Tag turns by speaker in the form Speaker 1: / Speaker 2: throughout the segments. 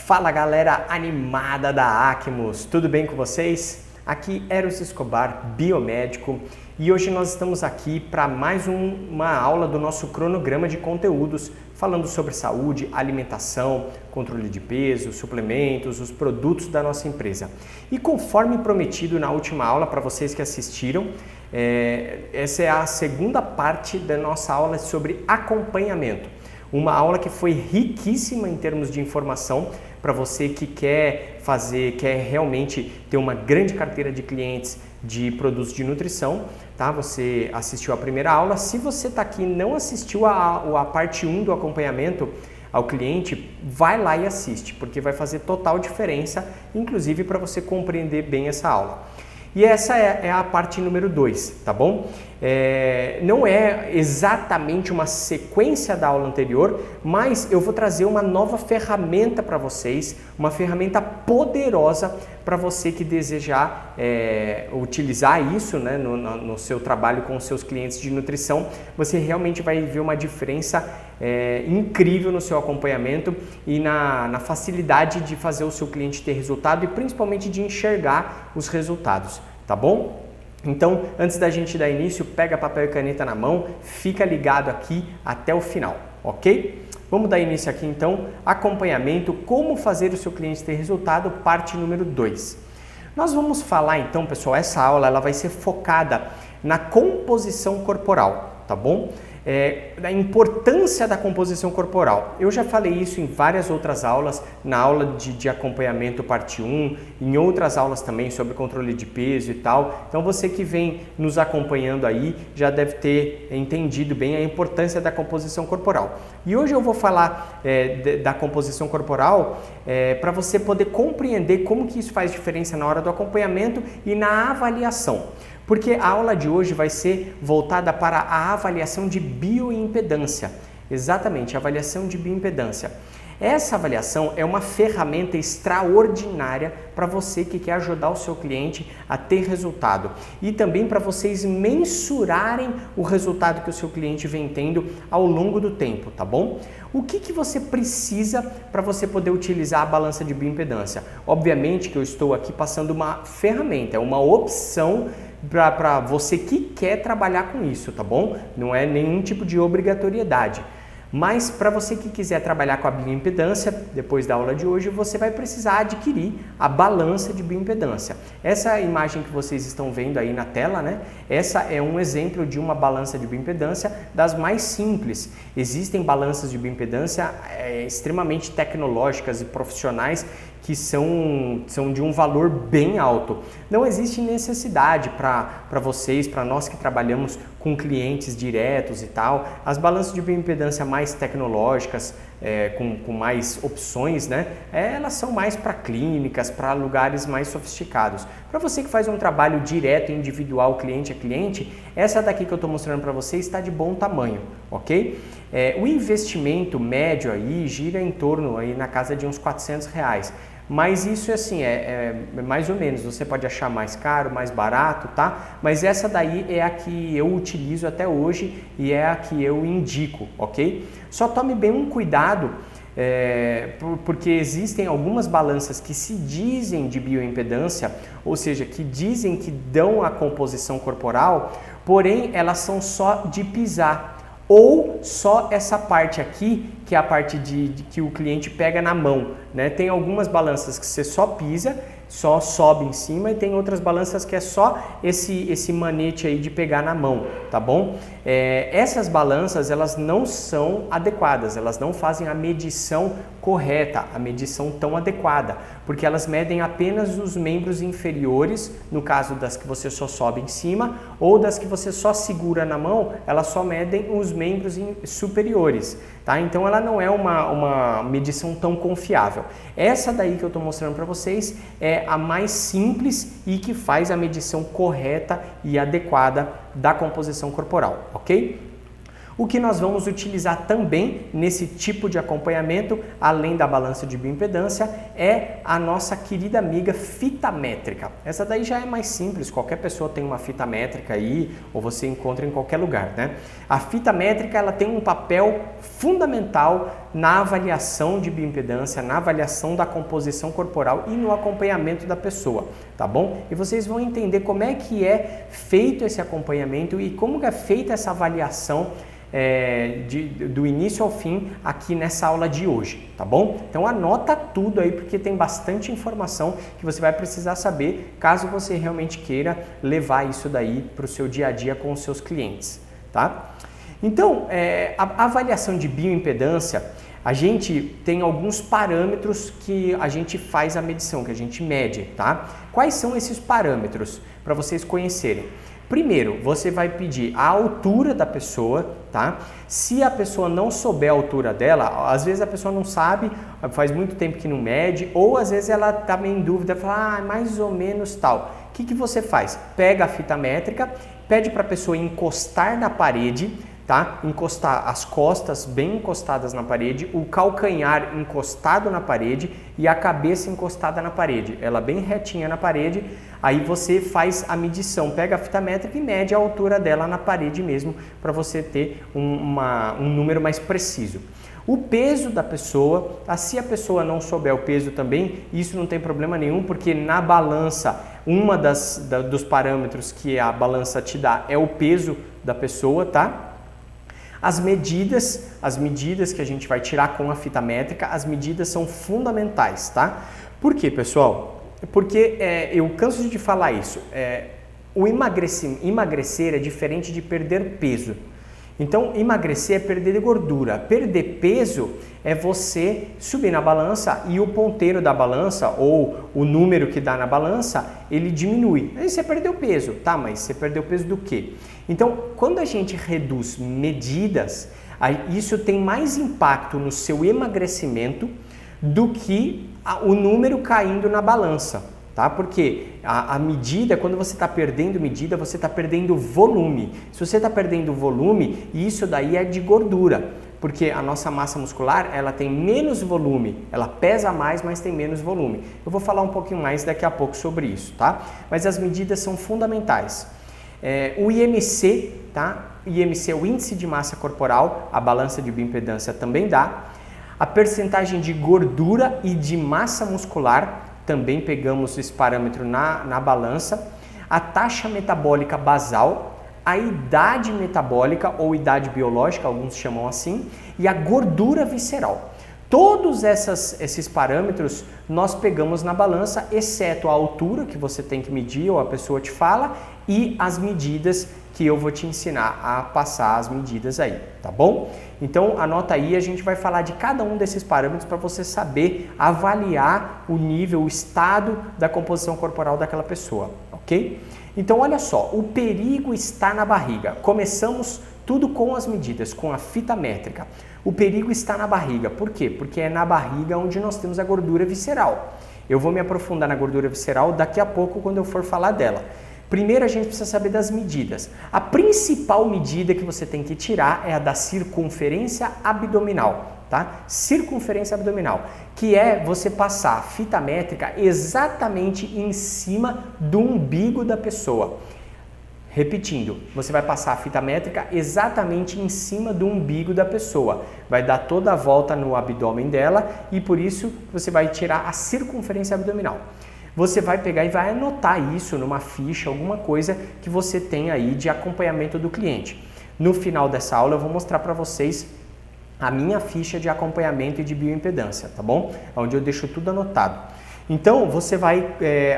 Speaker 1: Fala galera animada da Acmos, tudo bem com vocês? Aqui Eros Escobar, biomédico, e hoje nós estamos aqui para mais uma aula do nosso cronograma de conteúdos, falando sobre saúde, alimentação, controle de peso, suplementos, os produtos da nossa empresa. E conforme prometido na última aula, para vocês que assistiram, essa é a segunda parte da nossa aula sobre acompanhamento. Uma aula que foi riquíssima em termos de informação para você que quer realmente ter uma grande carteira de clientes de produtos de nutrição, tá? Você assistiu a primeira aula. Se você está aqui e não assistiu a parte 1 do acompanhamento ao cliente, vai lá e assiste, porque vai fazer total diferença, inclusive para você compreender bem essa aula. E essa é a parte número 2, tá bom? Não é exatamente uma sequência da aula anterior, mas eu vou trazer uma nova ferramenta para vocês, uma ferramenta poderosa para você que desejar utilizar isso, né, no seu trabalho com os seus clientes de nutrição. Você realmente vai ver uma diferença incrível no seu acompanhamento e na facilidade de fazer o seu cliente ter resultado e principalmente de enxergar os resultados, tá bom? Então, antes da gente dar início, pega papel e caneta na mão, fica ligado aqui até o final, ok? Vamos dar início aqui então, acompanhamento, como fazer o seu cliente ter resultado, parte número 2. Nós vamos falar então, pessoal, essa aula ela vai ser focada na composição corporal, tá bom? Da importância da composição corporal. Eu já falei isso em várias outras aulas, na aula de acompanhamento parte 1, em outras aulas também sobre controle de peso e tal. Então você que vem nos acompanhando aí já deve ter entendido bem a importância da composição corporal. E hoje eu vou falar da composição corporal para você poder compreender como que isso faz diferença na hora do acompanhamento e na avaliação. Porque a aula de hoje vai ser voltada para a avaliação de bioimpedância. Exatamente, a avaliação de bioimpedância. Essa avaliação é uma ferramenta extraordinária para você que quer ajudar o seu cliente a ter resultado e também para vocês mensurarem o resultado que o seu cliente vem tendo ao longo do tempo, tá bom? O que você precisa para você poder utilizar a balança de bioimpedância? Obviamente que eu estou aqui passando uma ferramenta, uma opção para você que quer trabalhar com isso, tá bom? Não é nenhum tipo de obrigatoriedade. Mas para você que quiser trabalhar com a bioimpedância, depois da aula de hoje, você vai precisar adquirir a balança de bioimpedância. Essa imagem que vocês estão vendo aí na tela, né? Essa é um exemplo de uma balança de bioimpedância das mais simples. Existem balanças de bioimpedância extremamente tecnológicas e profissionais que são de um valor bem alto. Não existe necessidade para vocês, para nós que trabalhamos com clientes diretos e tal, as balanças de bioimpedância mais tecnológicas, com mais opções, né? Elas são mais para clínicas, para lugares mais sofisticados. Para você que faz um trabalho direto, individual, cliente a cliente, essa daqui que eu estou mostrando para vocês está de bom tamanho, ok? O investimento médio aí gira em torno aí na casa de uns R$400. Mas isso assim, é mais ou menos, você pode achar mais caro, mais barato, tá? Mas essa daí é a que eu utilizo até hoje e é a que eu indico, ok? Só tome bem um cuidado, porque existem algumas balanças que se dizem de bioimpedância, ou seja, que dizem que dão a composição corporal, porém elas são só de pisar. Ou só essa parte aqui, que é a parte que o cliente pega na mão, né? Tem algumas balanças que você só pisa, só sobe em cima, e tem outras balanças que é só esse manete aí de pegar na mão, tá bom? Essas balanças, elas não são adequadas, elas não fazem a medição correta, a medição tão adequada, porque elas medem apenas os membros inferiores, no caso das que você só sobe em cima, ou das que você só segura na mão, elas só medem os membros superiores, tá? Então ela não é uma medição tão confiável. Essa daí que eu estou mostrando para vocês é a mais simples e que faz a medição correta e adequada da composição corporal, ok? O que nós vamos utilizar também nesse tipo de acompanhamento, além da balança de bioimpedância, é a nossa querida amiga fita métrica. Essa daí já é mais simples, qualquer pessoa tem uma fita métrica aí, ou você encontra em qualquer lugar, né? A fita métrica, ela tem um papel fundamental na avaliação de bioimpedância, na avaliação da composição corporal e no acompanhamento da pessoa, tá bom? E vocês vão entender como é que é feito esse acompanhamento e como é feita essa avaliação do início ao fim aqui nessa aula de hoje, tá bom? Então anota tudo aí porque tem bastante informação que você vai precisar saber caso você realmente queira levar isso daí para o seu dia a dia com os seus clientes, tá? Então, a avaliação de bioimpedância, a gente tem alguns parâmetros que a gente faz a medição, que a gente mede, tá? Quais são esses parâmetros para vocês conhecerem? Primeiro, você vai pedir a altura da pessoa, tá? Se a pessoa não souber a altura dela, às vezes a pessoa não sabe, faz muito tempo que não mede, ou às vezes ela está meio em dúvida, fala, mais ou menos tal. O que você faz? Pega a fita métrica, pede para a pessoa encostar na parede, tá? Encostar as costas bem encostadas na parede, o calcanhar encostado na parede e a cabeça encostada na parede, ela bem retinha na parede. Aí você faz a medição, pega a fita métrica e mede a altura dela na parede mesmo, para você ter um número mais preciso. O peso da pessoa, se a pessoa não souber o peso também, isso não tem problema nenhum, porque na balança, dos parâmetros que a balança te dá é o peso da pessoa, tá? As medidas que a gente vai tirar com a fita métrica, as medidas são fundamentais, tá? Por quê, pessoal? Porque eu canso de falar isso, o emagrecer é diferente de perder peso. Então, emagrecer é perder gordura, perder peso é você subir na balança e o ponteiro da balança ou o número que dá na balança, ele diminui. Aí você perdeu peso, tá? Mas você perdeu peso do quê? Então, quando a gente reduz medidas, isso tem mais impacto no seu emagrecimento do que o número caindo na balança, tá? Porque a medida, quando você está perdendo medida, você está perdendo volume. Se você está perdendo volume, isso daí é de gordura, porque a nossa massa muscular, ela tem menos volume, ela pesa mais, mas tem menos volume. Eu vou falar um pouquinho mais daqui a pouco sobre isso, tá? Mas as medidas são fundamentais. O IMC, tá? IMC é o índice de massa corporal, a balança de bioimpedância também dá. A percentagem de gordura e de massa muscular, também pegamos esse parâmetro na balança. A taxa metabólica basal, a idade metabólica ou idade biológica, alguns chamam assim, e a gordura visceral. Todos esses parâmetros nós pegamos na balança, exceto a altura que você tem que medir ou a pessoa te fala e as medidas que eu vou te ensinar a passar as medidas aí, tá bom? Então anota aí, a gente vai falar de cada um desses parâmetros para você saber avaliar o nível, o estado da composição corporal daquela pessoa, ok? Então olha só, o perigo está na barriga. Começamos tudo com as medidas, com a fita métrica. O perigo está na barriga. Por quê? Porque é na barriga onde nós temos a gordura visceral. Eu vou me aprofundar na gordura visceral daqui a pouco quando eu for falar dela. Primeiro a gente precisa saber das medidas. A principal medida que você tem que tirar é a da circunferência abdominal, tá? Circunferência abdominal, que é você passar a fita métrica exatamente em cima do umbigo da pessoa. Repetindo, você vai passar a fita métrica exatamente em cima do umbigo da pessoa. Vai dar toda a volta no abdômen dela e por isso você vai tirar a circunferência abdominal. Você vai pegar e vai anotar isso numa ficha, alguma coisa que você tem aí de acompanhamento do cliente. No final dessa aula eu vou mostrar para vocês a minha ficha de acompanhamento e de bioimpedância, tá bom? Onde eu deixo tudo anotado. Então você vai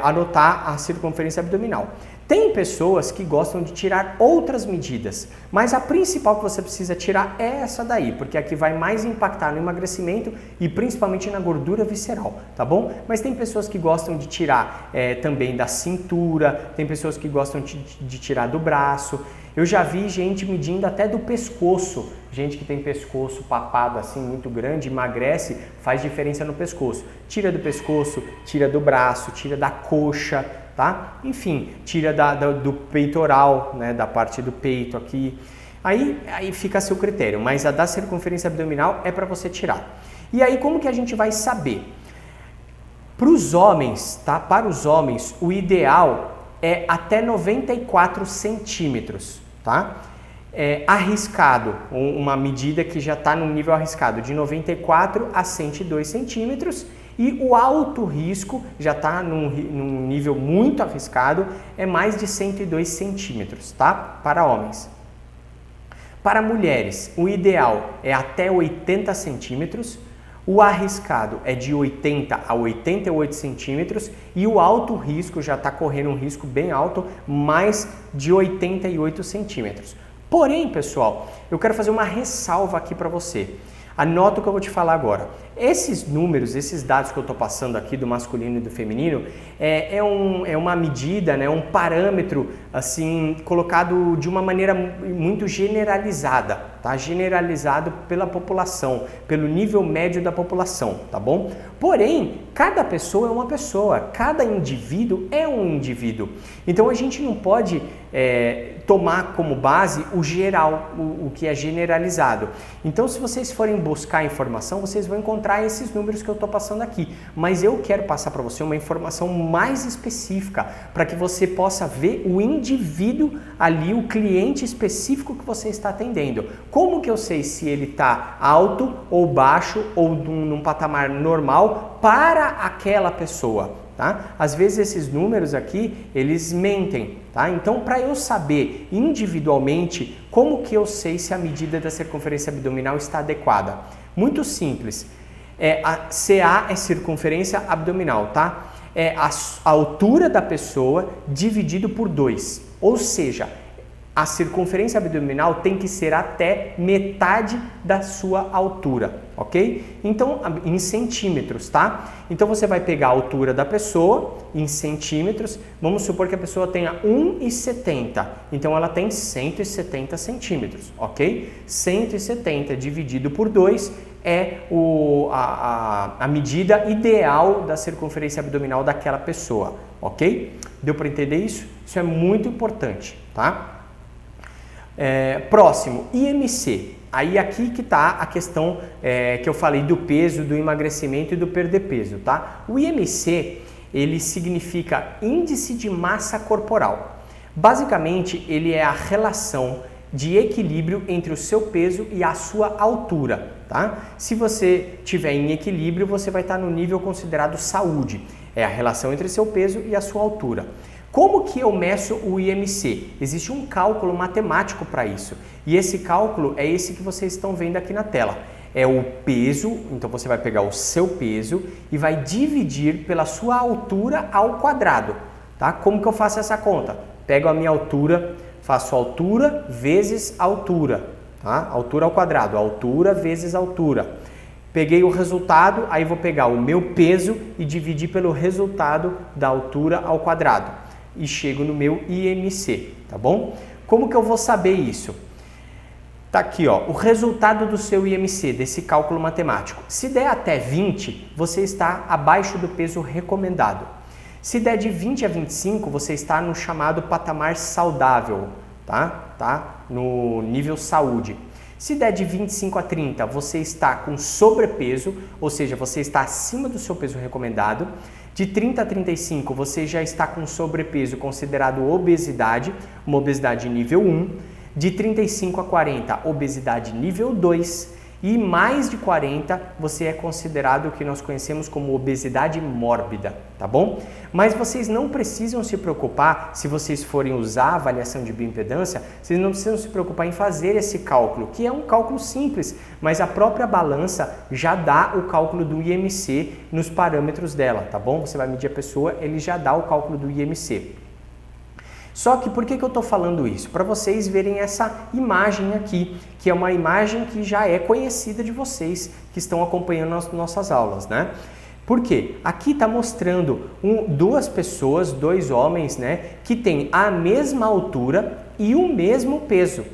Speaker 1: anotar a circunferência abdominal. Tem pessoas que gostam de tirar outras medidas, mas a principal que você precisa tirar é essa daí, porque aqui vai mais impactar no emagrecimento e principalmente na gordura visceral, tá bom? Mas tem pessoas que gostam de tirar também da cintura, tem pessoas que gostam de tirar do braço. Eu já vi gente medindo até do pescoço, gente que tem pescoço papado assim muito grande, emagrece, faz diferença no pescoço. Tira do pescoço, tira do braço, tira da coxa, tá? Enfim, tira do peitoral, né, da parte do peito aqui. Aí fica a seu critério, mas a da circunferência abdominal é para você tirar. E aí como que a gente vai saber? Para os homens, tá? Para os homens, o ideal é até 94 centímetros, tá? arriscado, uma medida que já está no nível arriscado, de 94 a 102 centímetros, e o alto risco já está num nível muito arriscado, é mais de 102 centímetros, tá? Para homens. Para mulheres, o ideal é até 80 centímetros, o arriscado é de 80 a 88 centímetros e o alto risco já está correndo um risco bem alto, mais de 88 centímetros. Porém, pessoal, eu quero fazer uma ressalva aqui para você. Anota o que eu vou te falar agora. Esses números, esses dados que eu estou passando aqui do masculino e do feminino, é uma medida, né, um parâmetro assim colocado de uma maneira muito generalizada, tá? Generalizado pela população, pelo nível médio da população, tá bom? Porém, cada pessoa é uma pessoa, cada indivíduo é um indivíduo. Então a gente não pode tomar como base o geral, o que é generalizado. Então, se vocês forem buscar informação, vocês vão encontrar esses números que eu estou passando aqui. Mas eu quero passar para você uma informação mais específica, para que você possa ver o indivíduo ali, o cliente específico que você está atendendo. Como que eu sei se ele está alto ou baixo ou num patamar normal para aquela pessoa? Tá? Às vezes esses números aqui, eles mentem, tá? Então, para eu saber individualmente, como que eu sei se a medida da circunferência abdominal está adequada? Muito simples. A CA é circunferência abdominal, tá? É a altura da pessoa dividido por 2. Ou seja, a circunferência abdominal tem que ser até metade da sua altura, ok? Então, em centímetros, tá? Então, você vai pegar a altura da pessoa em centímetros. Vamos supor que a pessoa tenha 1,70. Então, ela tem 170 centímetros, ok? 170 dividido por 2 é a medida ideal da circunferência abdominal daquela pessoa, ok? Deu para entender isso? Isso é muito importante, tá? Próximo, IMC. Aí aqui que está a questão que eu falei do peso, do emagrecimento e do perder peso, tá? O IMC, ele significa Índice de Massa Corporal. Basicamente, ele é a relação de equilíbrio entre o seu peso e a sua altura, tá? Se você estiver em equilíbrio, você vai estar no nível considerado saúde. É a relação entre seu peso e a sua altura. Como que eu meço o IMC? Existe um cálculo matemático para isso. E esse cálculo é esse que vocês estão vendo aqui na tela. É o peso, então você vai pegar o seu peso e vai dividir pela sua altura ao quadrado, tá? Como que eu faço essa conta? Pego a minha altura, faço altura vezes altura, tá? Altura ao quadrado, altura vezes altura. Peguei o resultado, aí vou pegar o meu peso e dividir pelo resultado da altura ao quadrado. E chego no meu IMC, tá bom? Como que eu vou saber isso? Tá aqui, ó, o resultado do seu IMC, desse cálculo matemático. Se der até 20, você está abaixo do peso recomendado. Se der de 20 a 25, você está no chamado patamar saudável, tá? No nível saúde. Se der de 25 a 30, você está com sobrepeso, ou seja, você está acima do seu peso recomendado. De 30 a 35, você já está com sobrepeso considerado obesidade, uma obesidade nível 1. De 35 a 40, obesidade nível 2. E mais de 40, você é considerado o que nós conhecemos como obesidade mórbida, tá bom? Mas vocês não precisam se preocupar, se vocês forem usar a avaliação de bioimpedância, vocês não precisam se preocupar em fazer esse cálculo, que é um cálculo simples, mas a própria balança já dá o cálculo do IMC nos parâmetros dela, tá bom? Você vai medir a pessoa, ele já dá o cálculo do IMC. Só que por que eu estou falando isso? Para vocês verem essa imagem aqui, que é uma imagem que já é conhecida de vocês que estão acompanhando as nossas aulas, né? Por quê? Aqui está mostrando duas pessoas, dois homens, né, que têm a mesma altura e o mesmo peso.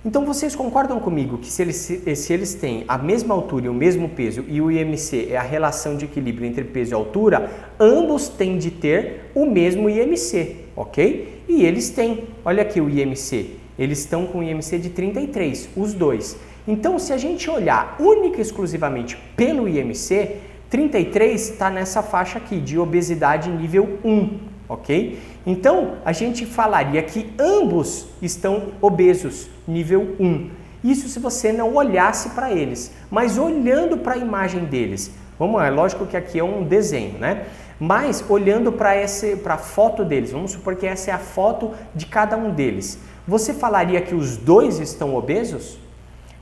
Speaker 1: Então vocês concordam comigo que se eles têm a mesma altura e o mesmo peso e o IMC é a relação de equilíbrio entre peso e altura, ambos têm de ter o mesmo IMC, ok? E eles têm, olha aqui o IMC, eles estão com o IMC de 33, os dois. Então se a gente olhar única e exclusivamente pelo IMC, 33 está nessa faixa aqui de obesidade nível 1, ok? Então a gente falaria que ambos estão obesos, nível 1. Isso se você não olhasse para eles, mas olhando para a imagem deles. Vamos lá, é lógico que aqui é um desenho, né? Mas olhando para a foto deles, vamos supor que essa é a foto de cada um deles. Você falaria que os dois estão obesos?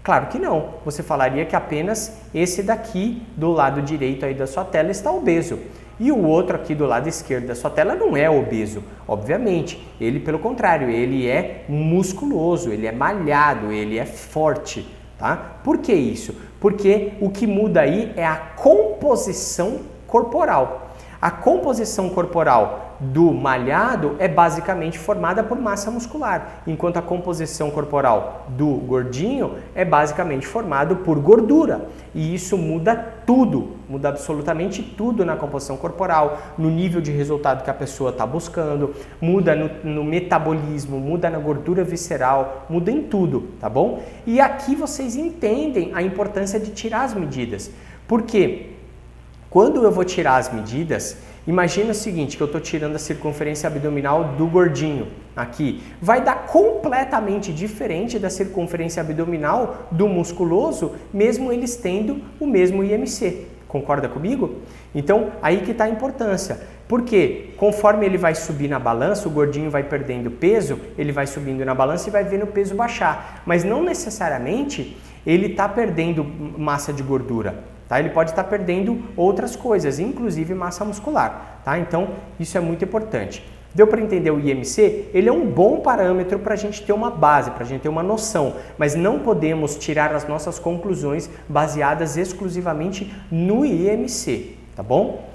Speaker 1: Claro que não. Você falaria que apenas esse daqui do lado direito aí da sua tela está obeso. E o outro aqui do lado esquerdo da sua tela não é obeso, obviamente. Ele, pelo contrário, ele é musculoso, ele é malhado, ele é forte, tá? Por que isso? Porque o que muda aí é a composição corporal. A composição corporal do malhado é basicamente formada por massa muscular, enquanto a composição corporal do gordinho é basicamente formado por gordura. E isso muda tudo, muda absolutamente tudo na composição corporal, no nível de resultado que a pessoa está buscando, muda no metabolismo, muda na gordura visceral, muda em tudo, tá bom? E aqui vocês entendem a importância de tirar as medidas. Por quê? Quando eu vou tirar as medidas, imagina o seguinte, que eu estou tirando a circunferência abdominal do gordinho aqui. Vai dar completamente diferente da circunferência abdominal do musculoso, mesmo eles tendo o mesmo IMC. Concorda comigo? Então, aí que está a importância. Porque conforme ele vai subir na balança, o gordinho vai perdendo peso, ele vai subindo na balança e vai vendo o peso baixar. Mas não necessariamente ele está perdendo massa de gordura. Tá? Ele pode estar perdendo outras coisas, inclusive massa muscular. Tá? Então, isso é muito importante. Deu para entender o IMC? Ele é um bom parâmetro para a gente ter uma base, para a gente ter uma noção, mas não podemos tirar as nossas conclusões baseadas exclusivamente no IMC, tá bom?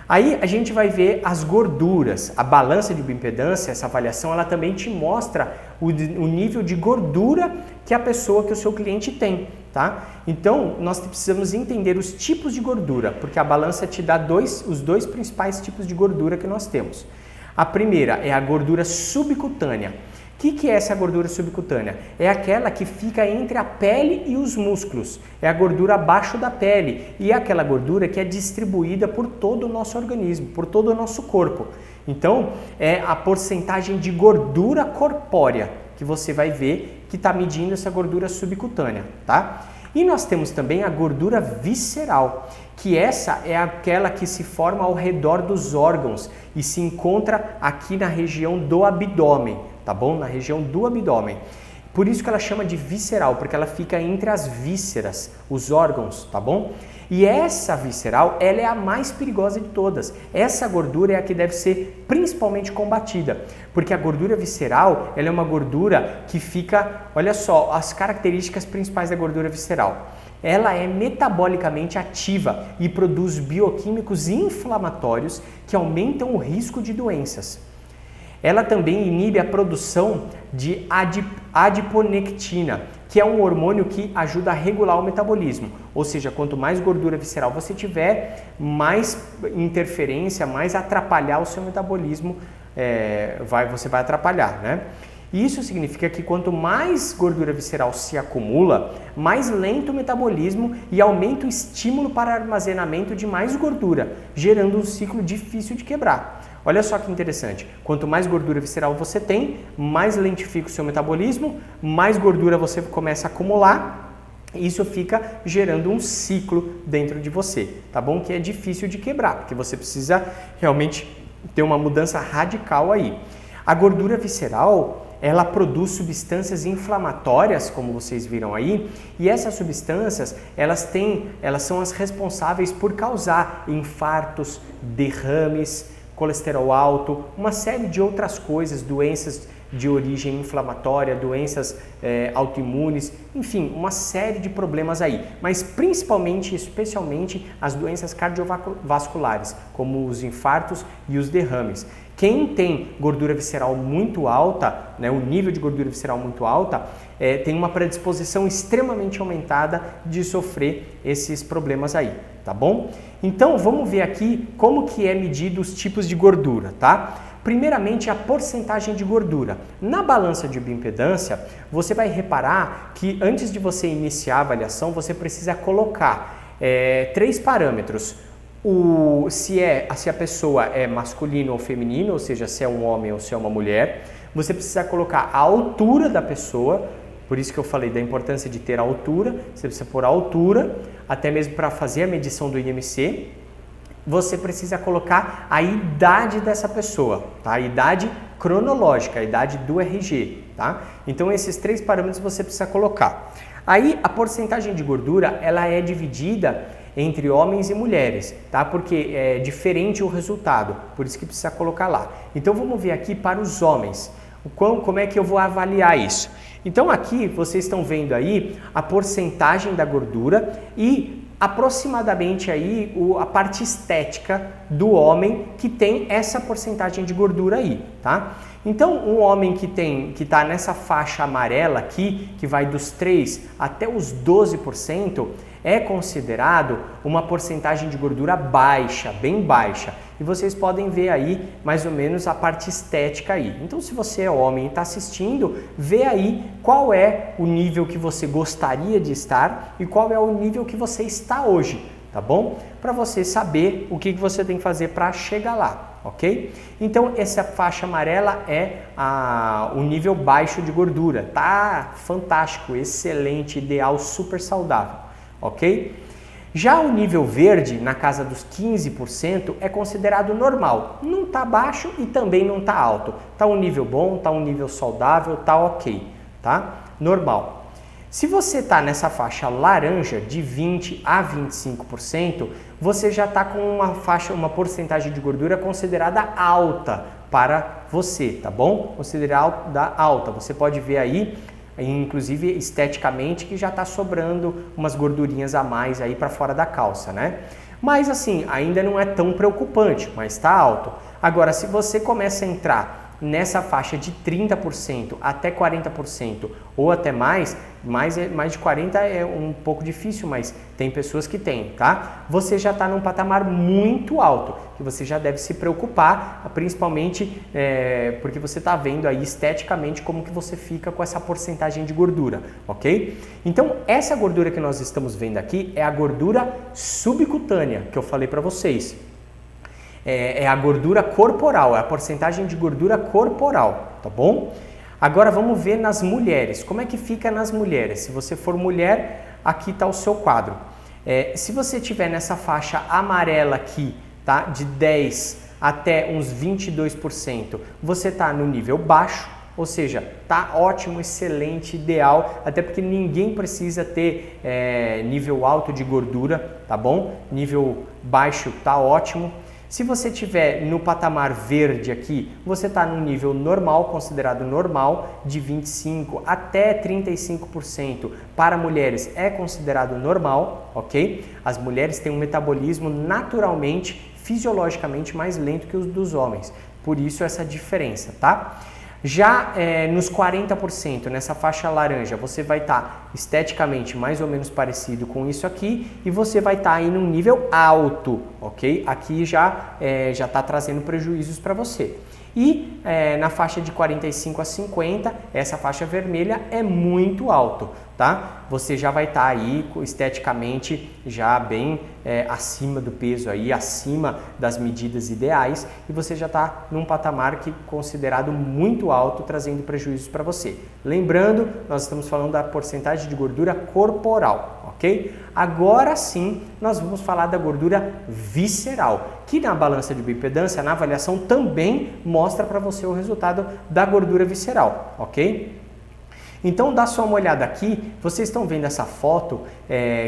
Speaker 1: Aí a gente vai ver as gorduras. A balança de bioimpedância, essa avaliação, ela também te mostra o nível de gordura que a pessoa, que o seu cliente tem, tá? Então, nós precisamos entender os tipos de gordura, porque a balança te dá os dois principais tipos de gordura que nós temos. A primeira é a gordura subcutânea. O que é essa gordura subcutânea? É aquela que fica entre a pele e os músculos. É a gordura abaixo da pele e é aquela gordura que é distribuída por todo o nosso organismo, por todo o nosso corpo. Então, é a porcentagem de gordura corpórea que você vai ver que está medindo essa gordura subcutânea, tá? E nós temos também a gordura visceral, que essa é aquela que se forma ao redor dos órgãos e se encontra aqui na região do abdômen, tá bom? Na região do abdômen. Por isso que ela chama de visceral, porque ela fica entre as vísceras, os órgãos, tá bom? E essa visceral, ela é a mais perigosa de todas. Essa gordura é a que deve ser principalmente combatida, porque a gordura visceral, ela é uma gordura que fica, olha só, as características principais da gordura visceral. Ela é metabolicamente ativa e produz bioquímicos inflamatórios que aumentam o risco de doenças. Ela também inibe a produção de adiponectina, que é um hormônio que ajuda a regular o metabolismo. Ou seja, quanto mais gordura visceral você tiver, mais interferência, mais atrapalhar o seu metabolismo, você vai atrapalhar, né? Isso significa que quanto mais gordura visceral se acumula, mais lento o metabolismo e aumenta o estímulo para armazenamento de mais gordura, gerando um ciclo difícil de quebrar. Olha só que interessante, quanto mais gordura visceral você tem, mais lentifica o seu metabolismo, mais gordura você começa a acumular, e isso fica gerando um ciclo dentro de você, tá bom? Que é difícil de quebrar, porque você precisa realmente ter uma mudança radical aí. A gordura visceral, ela produz substâncias inflamatórias, como vocês viram aí, e essas substâncias, elas são as responsáveis por causar infartos, derrames, colesterol alto, uma série de outras coisas, doenças de origem inflamatória, doenças autoimunes, enfim, uma série de problemas aí, mas principalmente, especialmente as doenças cardiovasculares, como os infartos e os derrames. Quem tem gordura visceral muito alta, né, o nível de gordura visceral muito alta, tem uma predisposição extremamente aumentada de sofrer esses problemas aí, tá bom? Então vamos ver aqui como que é medido os tipos de gordura, tá? Primeiramente, a porcentagem de gordura. Na balança de bioimpedância, você vai reparar que antes de você iniciar a avaliação, você precisa colocar 3 parâmetros. Se a pessoa é masculino ou feminino, ou seja, se é um homem ou se é uma mulher. Você precisa colocar a altura da pessoa, Por isso que eu falei da importância de ter a altura. Você precisa pôr a altura, até mesmo para fazer a medição do IMC. Você precisa colocar a idade dessa pessoa, tá? A idade cronológica, a idade do RG, tá? Então esses 3 parâmetros você precisa colocar. Aí a porcentagem de gordura, ela é dividida entre homens e mulheres, tá? Porque é diferente o resultado, por isso que precisa colocar lá. Então vamos ver aqui para os homens, como é que eu vou avaliar isso? Então aqui vocês estão vendo aí a porcentagem da gordura e aproximadamente aí a parte estética do homem que tem essa porcentagem de gordura aí, tá? Então, um homem que está nessa faixa amarela aqui, que vai dos 3 até os 12%, é considerado uma porcentagem de gordura baixa, bem baixa. E vocês podem ver aí mais ou menos a parte estética aí. Então, se você é homem e está assistindo, vê aí qual é o nível que você gostaria de estar e qual é o nível que você está hoje, tá bom? Para você saber o que você tem que fazer para chegar lá, ok? Então, essa faixa amarela é o nível baixo de gordura. Tá fantástico, excelente, ideal, super saudável, ok? Já o nível verde, na casa dos 15%, é considerado normal. Não está baixo e também não está alto. Está um nível bom, está um nível saudável, está ok, tá? Normal. Se você está nessa faixa laranja, de 20% a 25%, você já está com uma porcentagem de gordura considerada alta para você, tá bom? Considerada alta. Você pode ver aí, inclusive esteticamente, que já está sobrando umas gordurinhas a mais aí para fora da calça, né? Mas assim, ainda não é tão preocupante, mas está alto. Agora, se você começa a entrar nessa faixa de 30% até 40% ou até mais de 40% é um pouco difícil, mas tem pessoas que têm, tá? Você já está num patamar muito alto, que você já deve se preocupar, principalmente porque você está vendo aí esteticamente como que você fica com essa porcentagem de gordura, ok? Então, essa gordura que nós estamos vendo aqui é a gordura subcutânea, que eu falei para vocês. É a gordura corporal, é a porcentagem de gordura corporal, tá bom? Agora vamos ver nas mulheres. Como é que fica nas mulheres? Se você for mulher, aqui está o seu quadro. Se você estiver nessa faixa amarela aqui, tá? De 10% até uns 22%, você está no nível baixo, ou seja, tá ótimo, excelente, ideal, até porque ninguém precisa ter nível alto de gordura, tá bom? Nível baixo tá ótimo. Se você estiver no patamar verde aqui, você está no nível normal, considerado normal, de 25% até 35%. Para mulheres é considerado normal, ok? As mulheres têm um metabolismo naturalmente, fisiologicamente mais lento que os dos homens. Por isso essa diferença, tá? Já nos 40%, nessa faixa laranja, você vai estar esteticamente mais ou menos parecido com isso aqui e você vai estar aí num nível alto, ok? Aqui já está trazendo prejuízos para você. E na faixa de 45 a 50, essa faixa vermelha é muito alto, tá? Você já vai estar aí esteticamente já bem acima do peso aí, acima das medidas ideais e você já está num patamar que é considerado muito alto, trazendo prejuízos para você. Lembrando, nós estamos falando da porcentagem de gordura corporal, ok? Agora sim, nós vamos falar da gordura visceral, que na balança de bioimpedância, na avaliação, também mostra para você o resultado da gordura visceral, ok? Então dá só uma olhada aqui, vocês estão vendo essa foto,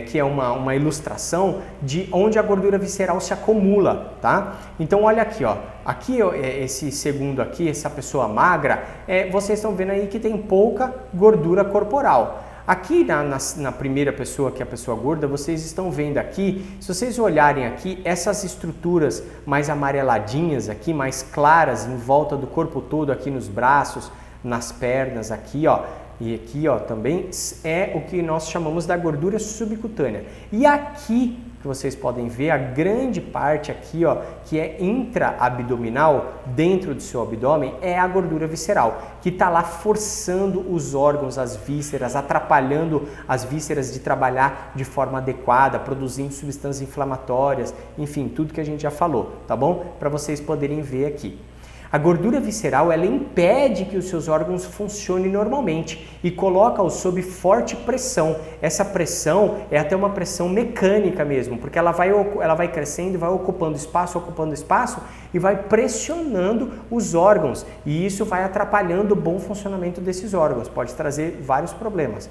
Speaker 1: que é uma ilustração de onde a gordura visceral se acumula, tá? Então olha aqui, ó, aqui esse segundo aqui, essa pessoa magra, vocês estão vendo aí que tem pouca gordura corporal. Aqui na primeira pessoa, que é a pessoa gorda, vocês estão vendo aqui, se vocês olharem aqui, essas estruturas mais amareladinhas aqui, mais claras, em volta do corpo todo, aqui nos braços, nas pernas, aqui, ó, e aqui, ó, também é o que nós chamamos da gordura subcutânea. E aqui, que vocês podem ver, a grande parte aqui, ó, que é intra-abdominal, dentro do seu abdômen, é a gordura visceral, que está lá forçando os órgãos, as vísceras, atrapalhando as vísceras de trabalhar de forma adequada, produzindo substâncias inflamatórias, enfim, tudo que a gente já falou, tá bom? Para vocês poderem ver aqui. A gordura visceral, ela impede que os seus órgãos funcionem normalmente e coloca-os sob forte pressão. Essa pressão é até uma pressão mecânica mesmo, porque ela vai crescendo, vai ocupando espaço e vai pressionando os órgãos. E isso vai atrapalhando o bom funcionamento desses órgãos, pode trazer vários problemas.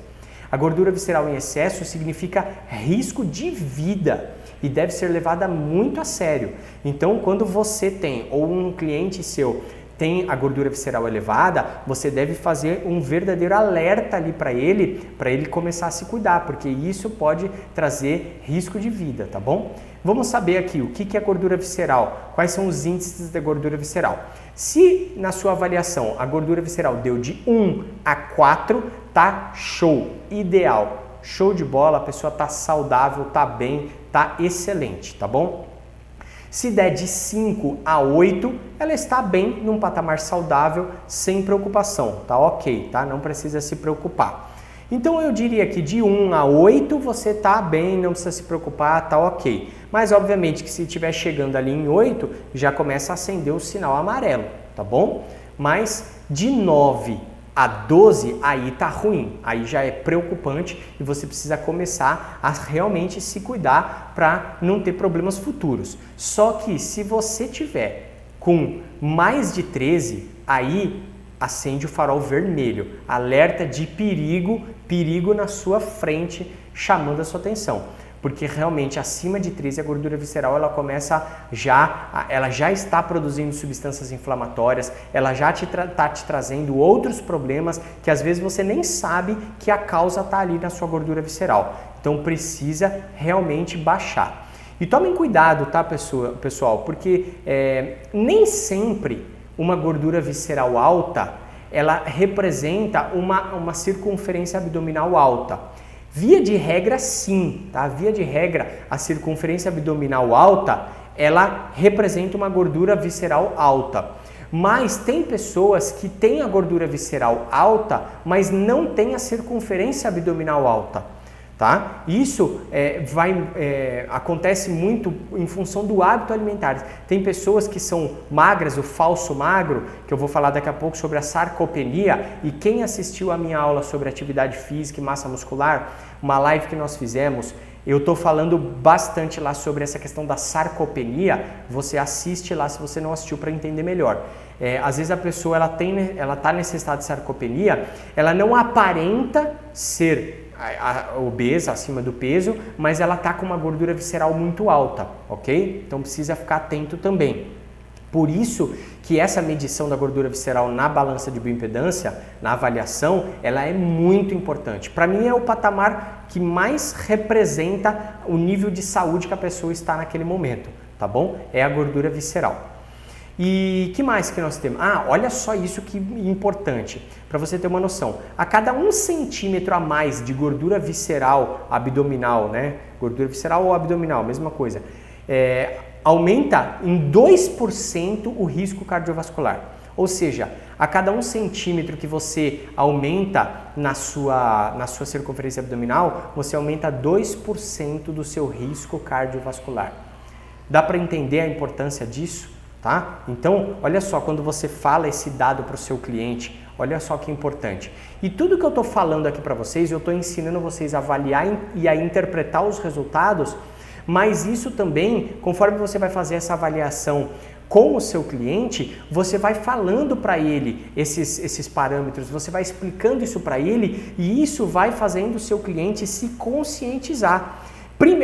Speaker 1: A gordura visceral em excesso significa risco de vida e deve ser levada muito a sério. Então, quando você tem, ou um cliente seu tem a gordura visceral elevada, você deve fazer um verdadeiro alerta ali para ele começar a se cuidar, porque isso pode trazer risco de vida, tá bom? Vamos saber aqui o que é gordura visceral, quais são os índices da gordura visceral. Se na sua avaliação a gordura visceral deu de 1 a 4, tá show, ideal, show de bola, a pessoa tá saudável, tá bem, tá excelente, tá bom? Se der de 5 a 8, ela está bem num patamar saudável, sem preocupação, tá ok, tá? Não precisa se preocupar. Então eu diria que de 1 a 8 você tá bem, não precisa se preocupar, tá ok. Mas obviamente que se estiver chegando ali em 8, já começa a acender o sinal amarelo, tá bom? Mas de 9 a 12, aí tá ruim, aí já é preocupante e você precisa começar a realmente se cuidar para não ter problemas futuros. Só que se você tiver com mais de 13, aí acende o farol vermelho, alerta de perigo, perigo na sua frente, chamando a sua atenção. Porque realmente acima de 13 a gordura visceral ela já está produzindo substâncias inflamatórias, ela já está te trazendo outros problemas que às vezes você nem sabe que a causa está ali na sua gordura visceral. Então precisa realmente baixar. E tomem cuidado, tá, pessoal, porque nem sempre uma gordura visceral alta, ela representa uma circunferência abdominal alta. Via de regra, sim, tá? Via de regra, a circunferência abdominal alta, ela representa uma gordura visceral alta. Mas tem pessoas que têm a gordura visceral alta, mas não têm a circunferência abdominal alta, tá? Isso acontece muito em função do hábito alimentar. Tem pessoas que são magras, o falso magro, que eu vou falar daqui a pouco sobre a sarcopenia, e quem assistiu a minha aula sobre atividade física e massa muscular, uma live que nós fizemos, eu estou falando bastante lá sobre essa questão da sarcopenia. Você assiste lá se você não assistiu para entender melhor. Às vezes a pessoa ela está nesse estado de sarcopenia, ela não aparenta ser obesa, acima do peso, mas ela está com uma gordura visceral muito alta, ok? Então precisa ficar atento também. Por isso que essa medição da gordura visceral na balança de bioimpedância, na avaliação, ela é muito importante. Para mim é o patamar que mais representa o nível de saúde que a pessoa está naquele momento, tá bom? É a gordura visceral. E que mais que nós temos? Olha só isso que importante, para você ter uma noção. A cada 1 centímetro a mais de gordura visceral abdominal, né? Gordura visceral ou abdominal, mesma coisa. Aumenta em 2% o risco cardiovascular. Ou seja, a cada 1 centímetro que você aumenta na sua circunferência abdominal, você aumenta 2% do seu risco cardiovascular. Dá para entender a importância disso? Tá? Então, olha só, quando você fala esse dado para o seu cliente, olha só que importante. E tudo que eu estou falando aqui para vocês, eu estou ensinando vocês a avaliar e a interpretar os resultados, mas isso também, conforme você vai fazer essa avaliação com o seu cliente, você vai falando para ele esses parâmetros, você vai explicando isso para ele e isso vai fazendo o seu cliente se conscientizar.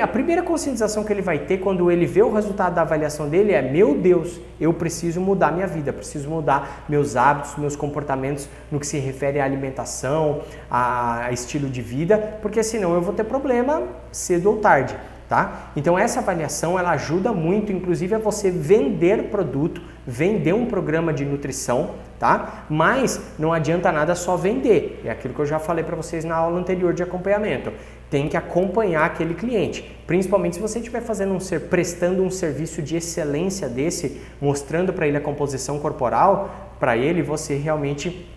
Speaker 1: A primeira conscientização que ele vai ter quando ele vê o resultado da avaliação dele é: meu Deus, eu preciso mudar minha vida, preciso mudar meus hábitos, meus comportamentos no que se refere à alimentação, a estilo de vida, porque senão eu vou ter problema cedo ou tarde. Tá? Então essa avaliação ela ajuda muito, inclusive, a você vender produto, vender um programa de nutrição, tá? Mas não adianta nada só vender, é aquilo que eu já falei para vocês na aula anterior de acompanhamento. Tem que acompanhar aquele cliente, principalmente se você estiver prestando um serviço de excelência desse, mostrando para ele a composição corporal, para ele você realmente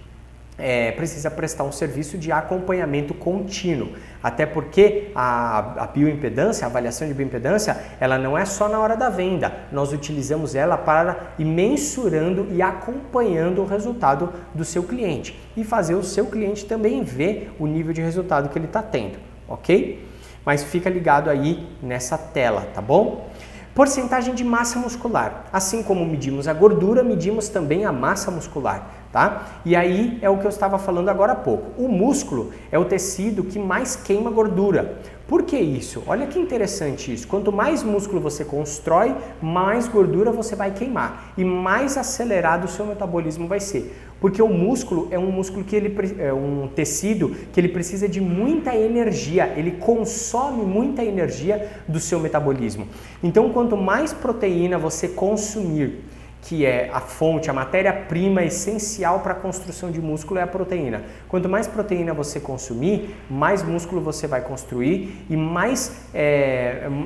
Speaker 1: precisa prestar um serviço de acompanhamento contínuo, até porque a bioimpedância, a avaliação de bioimpedância, ela não é só na hora da venda, nós utilizamos ela para ir mensurando e acompanhando o resultado do seu cliente e fazer o seu cliente também ver o nível de resultado que ele está tendo, ok? Mas fica ligado aí nessa tela, tá bom? Porcentagem de massa muscular. Assim como medimos a gordura, medimos também a massa muscular, tá? E aí é o que eu estava falando agora há pouco. O músculo é o tecido que mais queima gordura. Por que isso? Olha que interessante isso. Quanto mais músculo você constrói, mais gordura você vai queimar e mais acelerado o seu metabolismo vai ser. Porque o músculo é um músculo que é um tecido que ele precisa de muita energia, ele consome muita energia do seu metabolismo. Então, quanto mais proteína você consumir, que é a fonte, a matéria-prima essencial para a construção de músculo é a proteína. Quanto mais proteína você consumir, mais músculo você vai construir e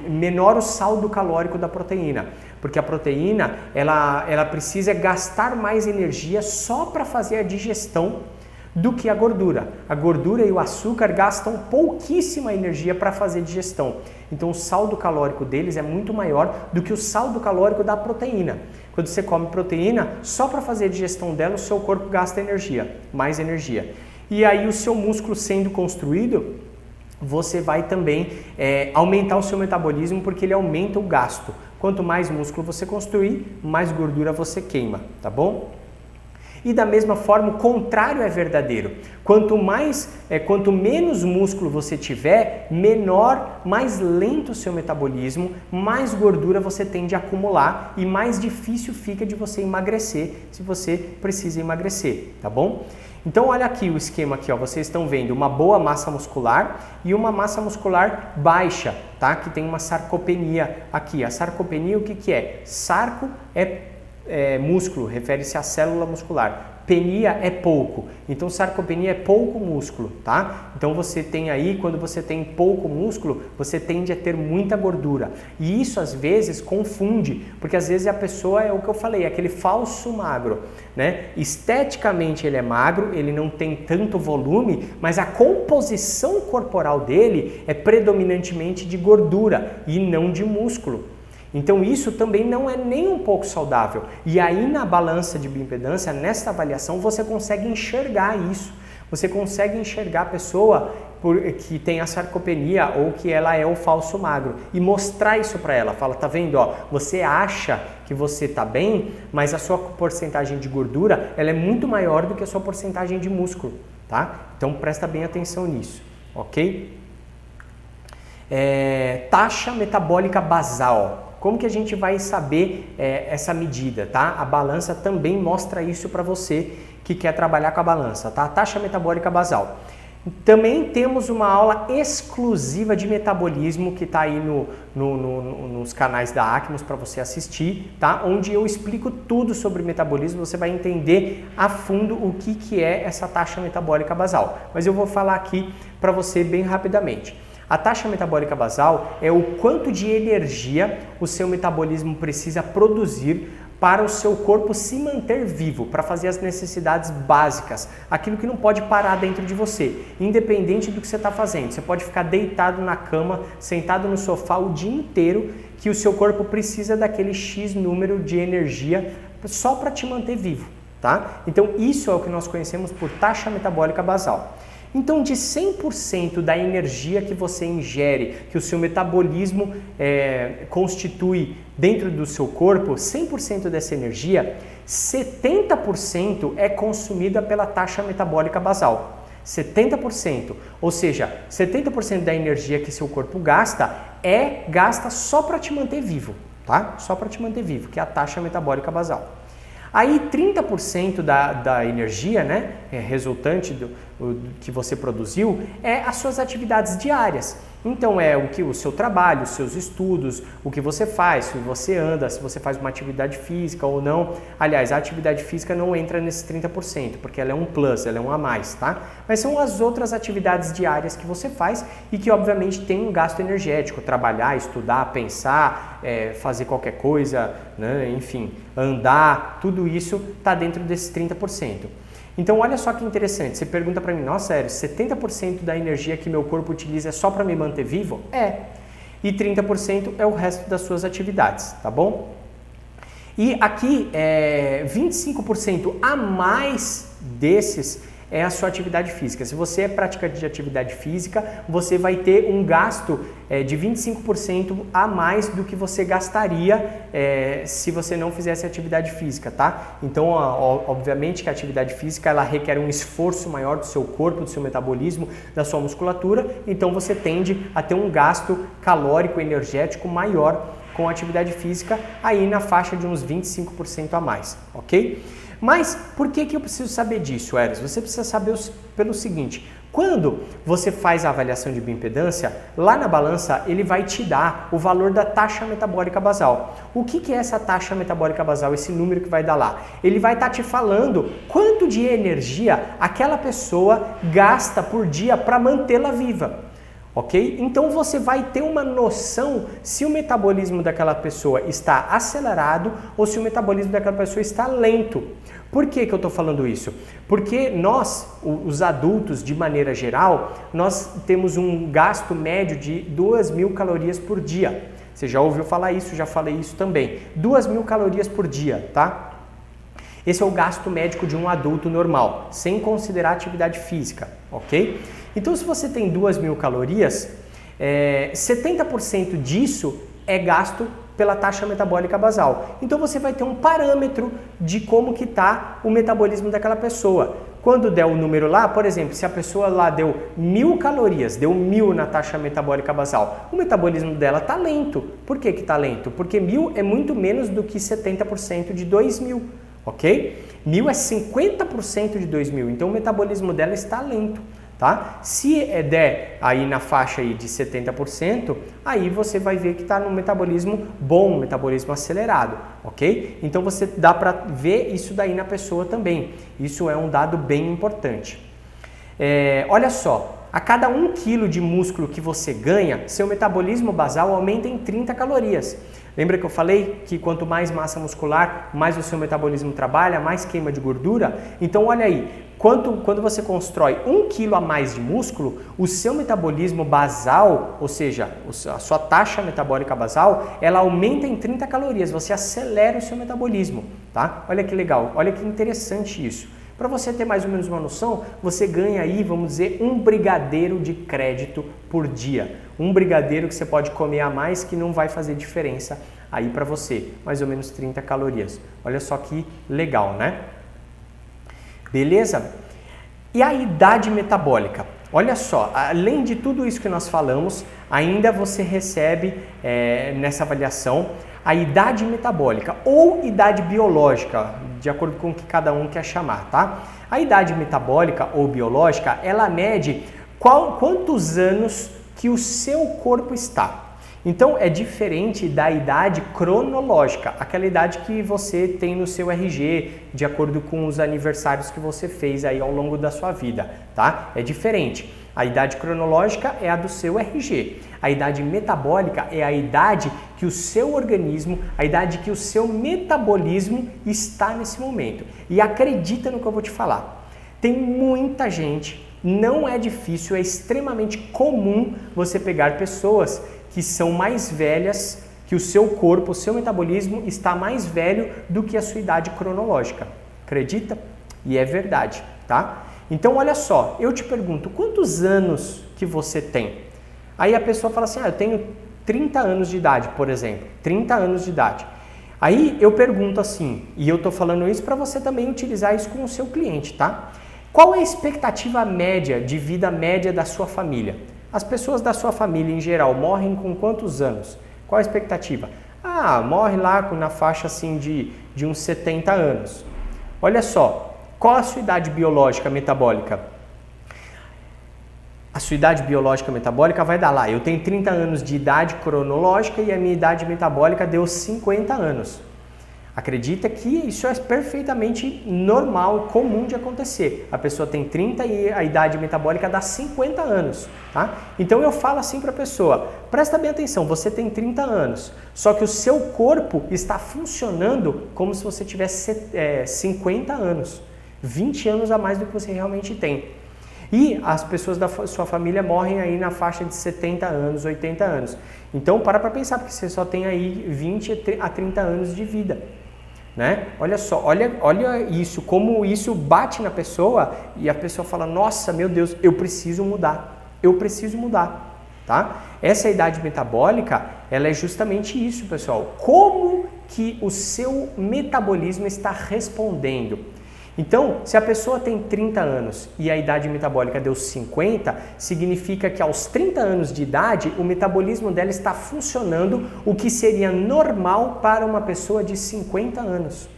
Speaker 1: menor o saldo calórico da proteína. Porque a proteína, ela precisa gastar mais energia só para fazer a digestão do que a gordura. A gordura e o açúcar gastam pouquíssima energia para fazer digestão. Então o saldo calórico deles é muito maior do que o saldo calórico da proteína. Quando você come proteína, só para fazer a digestão dela, o seu corpo gasta energia, mais energia. E aí o seu músculo sendo construído, você vai também aumentar o seu metabolismo porque ele aumenta o gasto. Quanto mais músculo você construir, mais gordura você queima, tá bom? E da mesma forma, o contrário é verdadeiro. Quanto menos músculo você tiver, menor, mais lento o seu metabolismo, mais gordura você tende a acumular e mais difícil fica de você emagrecer, se você precisa emagrecer, tá bom? Então olha aqui o esquema aqui, ó, vocês estão vendo uma boa massa muscular e uma massa muscular baixa, tá? Que tem uma sarcopenia aqui. A sarcopenia o que que é? Sarco é músculo, refere-se à célula muscular. Penia é pouco, então sarcopenia é pouco músculo, tá? Então você tem aí, quando você tem pouco músculo, você tende a ter muita gordura. E isso às vezes confunde, porque às vezes a pessoa é o que eu falei, é aquele falso magro, né? Esteticamente ele é magro, ele não tem tanto volume, mas a composição corporal dele é predominantemente de gordura e não de músculo. Então isso também não é nem um pouco saudável. E aí na balança de bioimpedância, nesta avaliação, você consegue enxergar isso. Você consegue enxergar a pessoa que tem a sarcopenia ou que ela é o falso magro e mostrar isso para ela. Fala, tá vendo? Ó, você acha que você tá bem, mas a sua porcentagem de gordura ela é muito maior do que a sua porcentagem de músculo, tá? Então presta bem atenção nisso, ok? Taxa metabólica basal. Como que a gente vai saber essa medida, tá? A balança também mostra isso para você que quer trabalhar com a balança, tá? Taxa metabólica basal. Também temos uma aula exclusiva de metabolismo que está aí nos canais da Acmos para você assistir, tá? Onde eu explico tudo sobre metabolismo, você vai entender a fundo o que é essa taxa metabólica basal. Mas eu vou falar aqui para você bem rapidamente. A taxa metabólica basal é o quanto de energia o seu metabolismo precisa produzir para o seu corpo se manter vivo, para fazer as necessidades básicas, aquilo que não pode parar dentro de você, independente do que você está fazendo. Você pode ficar deitado na cama, sentado no sofá o dia inteiro, que o seu corpo precisa daquele X número de energia só para te manter vivo, tá? Então isso é o que nós conhecemos por taxa metabólica basal. Então, de 100% da energia que você ingere, que o seu metabolismo constitui dentro do seu corpo, 100% dessa energia, 70% é consumida pela taxa metabólica basal. 70%, ou seja, 70% da energia que seu corpo gasta é gasta só para te manter vivo, tá? Só para te manter vivo, que é a taxa metabólica basal. Aí 30% da energia, né, resultante do que você produziu, é as suas atividades diárias. Então é o seu trabalho, os seus estudos, o que você faz, se você anda, se você faz uma atividade física ou não. Aliás, a atividade física não entra nesses 30%, porque ela é um plus, ela é um a mais, tá? Mas são as outras atividades diárias que você faz e que obviamente tem um gasto energético, trabalhar, estudar, pensar, fazer qualquer coisa, né? Enfim, andar, tudo isso está dentro desses 30%. Então olha só que interessante, você pergunta para mim, nossa, sério, 70% da energia que meu corpo utiliza é só para me manter vivo? É. E 30% é o resto das suas atividades, tá bom? E aqui, 25% a mais desses é a sua atividade física. Se você é praticante de atividade física, você vai ter um gasto de 25% a mais do que você gastaria se você não fizesse atividade física, tá? Então, obviamente que a atividade física ela requer um esforço maior do seu corpo, do seu metabolismo, da sua musculatura, então você tende a ter um gasto calórico, energético maior com a atividade física, aí na faixa de uns 25% a mais, ok? Mas por que eu preciso saber disso, Eros? Você precisa saber pelo seguinte, quando você faz a avaliação de bioimpedância, lá na balança ele vai te dar o valor da taxa metabólica basal. O que é essa taxa metabólica basal, esse número que vai dar lá? Ele vai estar te falando quanto de energia aquela pessoa gasta por dia para mantê-la viva. Ok? Então você vai ter uma noção se o metabolismo daquela pessoa está acelerado ou se o metabolismo daquela pessoa está lento. Por que eu estou falando isso? Porque nós, os adultos, de maneira geral, nós temos um gasto médio de 2.000 calorias por dia. Você já ouviu falar isso, já falei isso também. 2.000 calorias por dia, tá? Esse é o gasto médico de um adulto normal, sem considerar atividade física, ok? Então, se você tem 2.000 calorias, 70% disso é gasto pela taxa metabólica basal. Então, você vai ter um parâmetro de como que está o metabolismo daquela pessoa. Quando der o número lá, por exemplo, se a pessoa lá deu 1.000 calorias, deu 1.000 na taxa metabólica basal, o metabolismo dela está lento. Por que está lento? Porque 1.000 é muito menos do que 70% de 2.000. Ok? 1.000 é 50% de 2.000, então o metabolismo dela está lento, tá? Se der aí na faixa aí de 70%, aí você vai ver que está no metabolismo bom, metabolismo acelerado, ok? Então você dá para ver isso daí na pessoa também, isso é um dado bem importante. Olha só, a cada 1 kg de músculo que você ganha, seu metabolismo basal aumenta em 30 calorias. Lembra que eu falei que quanto mais massa muscular, mais o seu metabolismo trabalha, mais queima de gordura? Então olha aí, quando você constrói 1 kg a mais de músculo, o seu metabolismo basal, ou seja, a sua taxa metabólica basal, ela aumenta em 30 calorias, você acelera o seu metabolismo, tá? Olha que legal, olha que interessante isso. Para você ter mais ou menos uma noção, você ganha aí, vamos dizer, um brigadeiro de crédito por dia. Um brigadeiro que você pode comer a mais que não vai fazer diferença aí para você. Mais ou menos 30 calorias. Olha só que legal, né? Beleza? E a idade metabólica? Olha só, além de tudo isso que nós falamos, ainda você recebe nessa avaliação a idade metabólica ou idade biológica, de acordo com o que cada um quer chamar, tá? A idade metabólica ou biológica, ela mede quantos anos que o seu corpo está. Então é diferente da idade cronológica, aquela idade que você tem no seu RG, de acordo com os aniversários que você fez aí ao longo da sua vida, tá? É diferente. A idade cronológica é a do seu RG. A idade metabólica é a idade que o seu organismo, a idade que o seu metabolismo está nesse momento. E acredita no que eu vou te falar. Tem muita gente, não é difícil, é extremamente comum você pegar pessoas que são mais velhas, que o seu corpo, o seu metabolismo está mais velho do que a sua idade cronológica. Acredita? E é verdade, tá? Então, olha só, eu te pergunto, quantos anos que você tem? Aí a pessoa fala assim, eu tenho 30 anos de idade, por exemplo, 30 anos de idade. Aí eu pergunto assim, e eu tô falando isso para você também utilizar isso com o seu cliente, tá? Qual é a expectativa média de vida média da sua família? As pessoas da sua família, em geral, morrem com quantos anos? Qual a expectativa? Morre lá na faixa assim de uns 70 anos. Olha só. Qual a sua idade biológica metabólica? A sua idade biológica metabólica vai dar lá. Eu tenho 30 anos de idade cronológica e a minha idade metabólica deu 50 anos. Acredita que isso é perfeitamente normal, comum de acontecer. A pessoa tem 30 e a idade metabólica dá 50 anos, tá? Então eu falo assim para a pessoa, presta bem atenção, você tem 30 anos, só que o seu corpo está funcionando como se você tivesse 50 anos. 20 anos a mais do que você realmente tem. E as pessoas da sua família morrem aí na faixa de 70 anos, 80 anos. Então para pensar, porque você só tem aí 20 a 30 anos de vida. Né? Olha só, olha isso, como isso bate na pessoa e a pessoa fala, nossa, meu Deus, eu preciso mudar, tá? Essa idade metabólica, ela é justamente isso, pessoal. Como que o seu metabolismo está respondendo? Então, se a pessoa tem 30 anos e a idade metabólica deu 50, significa que aos 30 anos de idade, o metabolismo dela está funcionando o que seria normal para uma pessoa de 50 anos.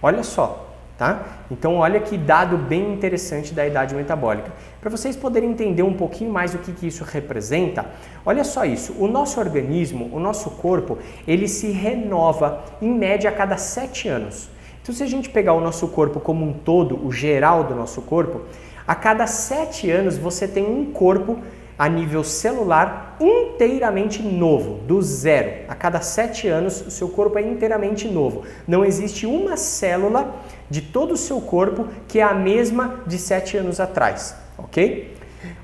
Speaker 1: Olha só, tá? Então, olha que dado bem interessante da idade metabólica. Para vocês poderem entender um pouquinho mais o que isso representa, olha só isso. O nosso organismo, o nosso corpo, ele se renova em média a cada 7 anos. Então, se a gente pegar o nosso corpo como um todo, o geral do nosso corpo, a cada 7 anos você tem um corpo a nível celular inteiramente novo, do zero. A cada 7 anos o seu corpo é inteiramente novo. Não existe uma célula de todo o seu corpo que é a mesma de 7 anos atrás, ok?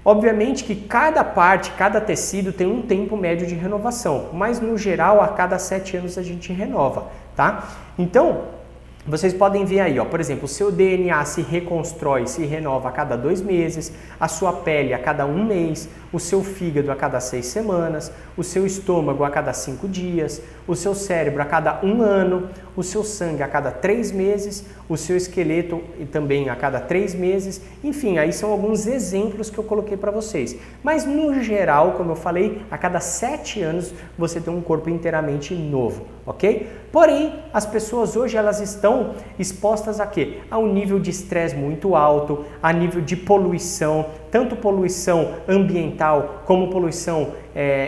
Speaker 1: Obviamente que cada parte, cada tecido tem um tempo médio de renovação, mas no geral a cada 7 anos a gente renova, tá? Então, vocês podem ver aí, ó, por exemplo, o seu DNA se reconstrói, se renova a cada 2 meses, a sua pele a cada 1 mês, o seu fígado a cada 6 semanas, o seu estômago a cada 5 dias, o seu cérebro a cada 1 ano, o seu sangue a cada 3 meses, o seu esqueleto também a cada 3 meses, enfim, aí são alguns exemplos que eu coloquei para vocês. Mas no geral, como eu falei, a cada 7 anos você tem um corpo inteiramente novo, ok? Porém, as pessoas hoje elas estão expostas a quê? A um nível de estresse muito alto, a nível de poluição, tanto poluição ambiental como poluição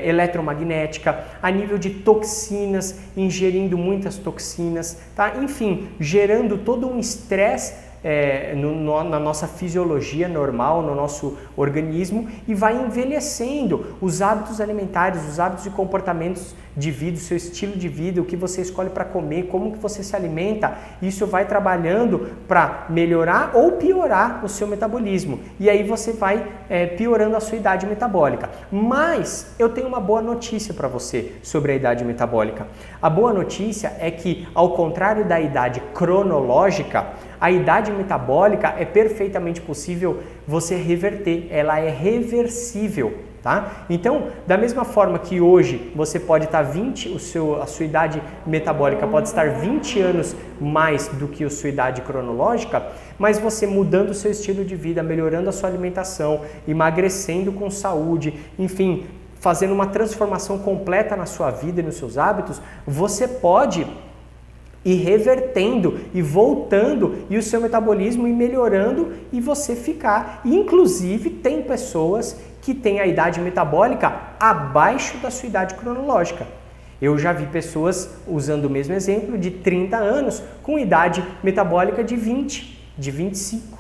Speaker 1: eletromagnética, a nível de toxinas, ingerindo muitas toxinas, tá? Enfim, gerando todo um estresse na nossa fisiologia normal, no nosso organismo, e vai envelhecendo os hábitos alimentares, os hábitos de comportamentos de vida, o seu estilo de vida, o que você escolhe para comer, como que você se alimenta. Isso vai trabalhando para melhorar ou piorar o seu metabolismo, e aí você vai piorando a sua idade metabólica. Mas eu tenho uma boa notícia para você sobre a idade metabólica. A boa notícia é que, ao contrário da idade cronológica, a idade metabólica é perfeitamente possível você reverter, ela é reversível, tá? Então, da mesma forma que hoje você pode estar a sua idade metabólica pode estar 20 anos mais do que a sua idade cronológica, mas você mudando o seu estilo de vida, melhorando a sua alimentação, emagrecendo com saúde, enfim, fazendo uma transformação completa na sua vida e nos seus hábitos, você pode e revertendo e voltando e o seu metabolismo ir melhorando e você ficar. Inclusive, tem pessoas que têm a idade metabólica abaixo da sua idade cronológica. Eu já vi pessoas, usando o mesmo exemplo, de 30 anos com idade metabólica de 20, de 25.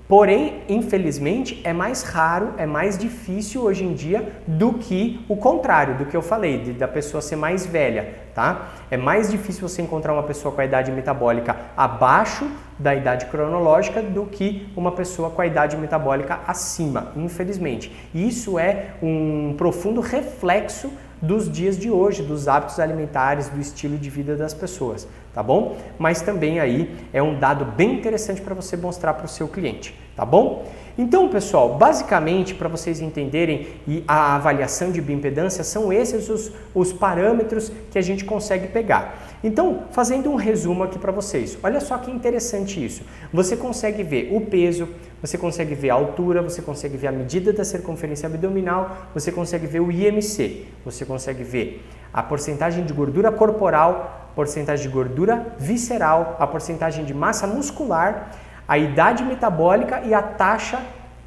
Speaker 1: Porém, infelizmente, é mais raro, é mais difícil hoje em dia do que o contrário, do que eu falei, da pessoa ser mais velha, tá? É mais difícil você encontrar uma pessoa com a idade metabólica abaixo da idade cronológica do que uma pessoa com a idade metabólica acima, infelizmente. Isso é um profundo reflexo dos dias de hoje, dos hábitos alimentares, do estilo de vida das pessoas, tá bom? Mas também aí é um dado bem interessante para você mostrar para o seu cliente, tá bom? Então, pessoal, basicamente, para vocês entenderem, e a avaliação de bioimpedância são esses os parâmetros que a gente consegue pegar. Então, fazendo um resumo aqui para vocês, olha só que interessante isso. Você consegue ver o peso, você consegue ver a altura, você consegue ver a medida da circunferência abdominal, você consegue ver o IMC, você consegue ver a porcentagem de gordura corporal, porcentagem de gordura visceral, a porcentagem de massa muscular, a idade metabólica e a taxa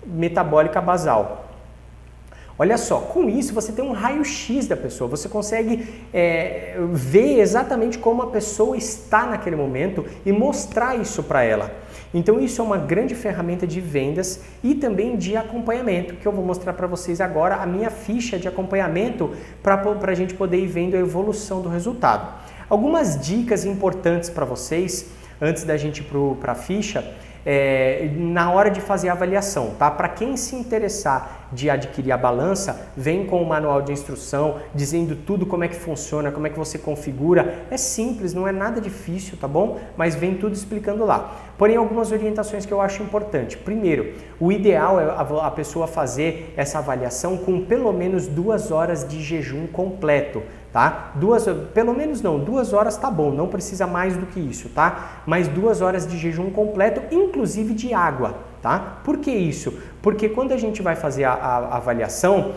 Speaker 1: metabólica basal. Olha só, com isso você tem um raio-x da pessoa, você consegue ver exatamente como a pessoa está naquele momento e mostrar isso para ela. Então isso é uma grande ferramenta de vendas e também de acompanhamento, que eu vou mostrar para vocês agora a minha ficha de acompanhamento para a gente poder ir vendo a evolução do resultado. Algumas dicas importantes para vocês, antes da gente ir para a ficha, na hora de fazer a avaliação, tá? Para quem se interessar de adquirir a balança, vem com o manual de instrução, dizendo tudo como é que funciona, como é que você configura. É simples, não é nada difícil, tá bom? Mas vem tudo explicando lá. Porém, algumas orientações que eu acho importante. Primeiro, o ideal é a pessoa fazer essa avaliação com pelo menos 2 horas de jejum completo. Tá? Pelo menos não, 2 horas tá bom, não precisa mais do que isso, tá? Mas 2 horas de jejum completo, inclusive de água, tá? Por que isso? Porque quando a gente vai fazer a avaliação,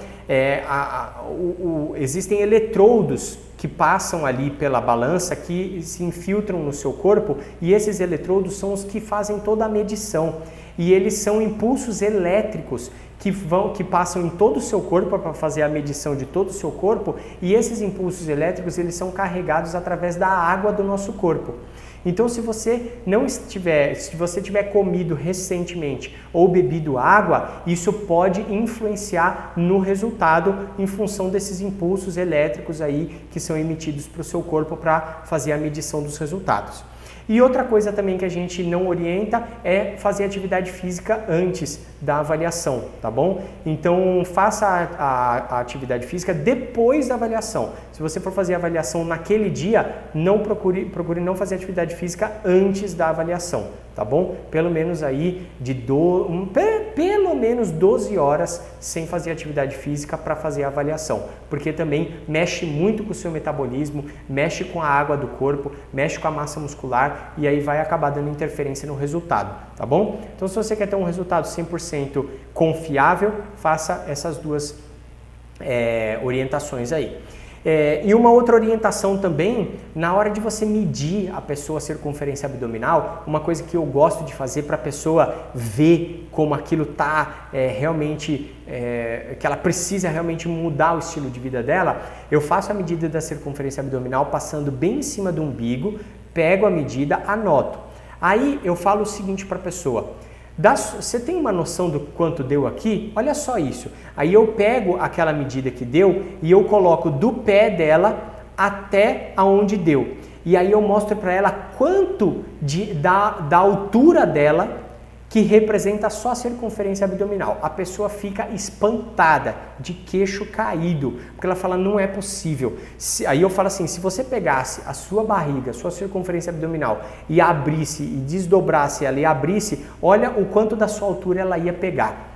Speaker 1: existem eletrodos que passam ali pela balança, que se infiltram no seu corpo, e esses eletrodos são os que fazem toda a medição. E eles são impulsos elétricos que passam em todo o seu corpo para fazer a medição de todo o seu corpo, e esses impulsos elétricos eles são carregados através da água do nosso corpo. Então, se você tiver comido recentemente ou bebido água, isso pode influenciar no resultado em função desses impulsos elétricos aí que são emitidos para o seu corpo para fazer a medição dos resultados. E outra coisa também que a gente não orienta é fazer atividade física antes da avaliação, tá bom? Então faça a atividade física depois da avaliação. Se você for fazer a avaliação naquele dia, não procure não fazer atividade física antes da avaliação, tá bom? Pelo menos aí pelo menos 12 horas sem fazer atividade física para fazer a avaliação, porque também mexe muito com o seu metabolismo, mexe com a água do corpo, mexe com a massa muscular e aí vai acabar dando interferência no resultado, tá bom? Então, se você quer ter um resultado 100% confiável, faça essas duas orientações aí. E uma outra orientação também, na hora de você medir a pessoa a circunferência abdominal, uma coisa que eu gosto de fazer para a pessoa ver como aquilo está realmente, que ela precisa realmente mudar o estilo de vida dela, eu faço a medida da circunferência abdominal passando bem em cima do umbigo, pego a medida, anoto. Aí eu falo o seguinte para a pessoa: você tem uma noção do quanto deu aqui? Olha só isso. Aí eu pego aquela medida que deu e eu coloco do pé dela até aonde deu. E aí eu mostro para ela quanto da altura dela que representa só a circunferência abdominal. A pessoa fica espantada, de queixo caído, porque ela fala, não é possível. Aí eu falo assim, se você pegasse a sua barriga, a sua circunferência abdominal e abrisse e desdobrasse ela e abrisse, olha o quanto da sua altura ela ia pegar.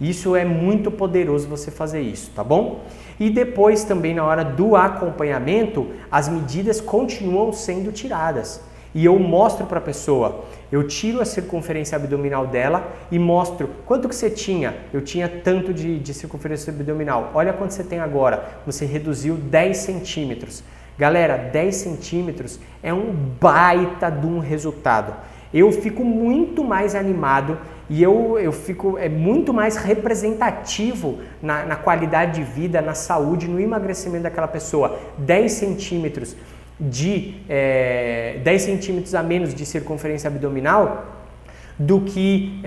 Speaker 1: Isso é muito poderoso você fazer isso, tá bom? E depois também na hora do acompanhamento, as medidas continuam sendo tiradas. E eu mostro para a pessoa, eu tiro a circunferência abdominal dela e mostro quanto que você tinha. Eu tinha tanto de circunferência abdominal. Olha quanto você tem agora. Você reduziu 10 centímetros. Galera, 10 centímetros é um baita de um resultado. Eu fico muito mais animado e eu fico muito mais representativo na qualidade de vida, na saúde, no emagrecimento daquela pessoa. 10 centímetros. 10 centímetros a menos de circunferência abdominal do que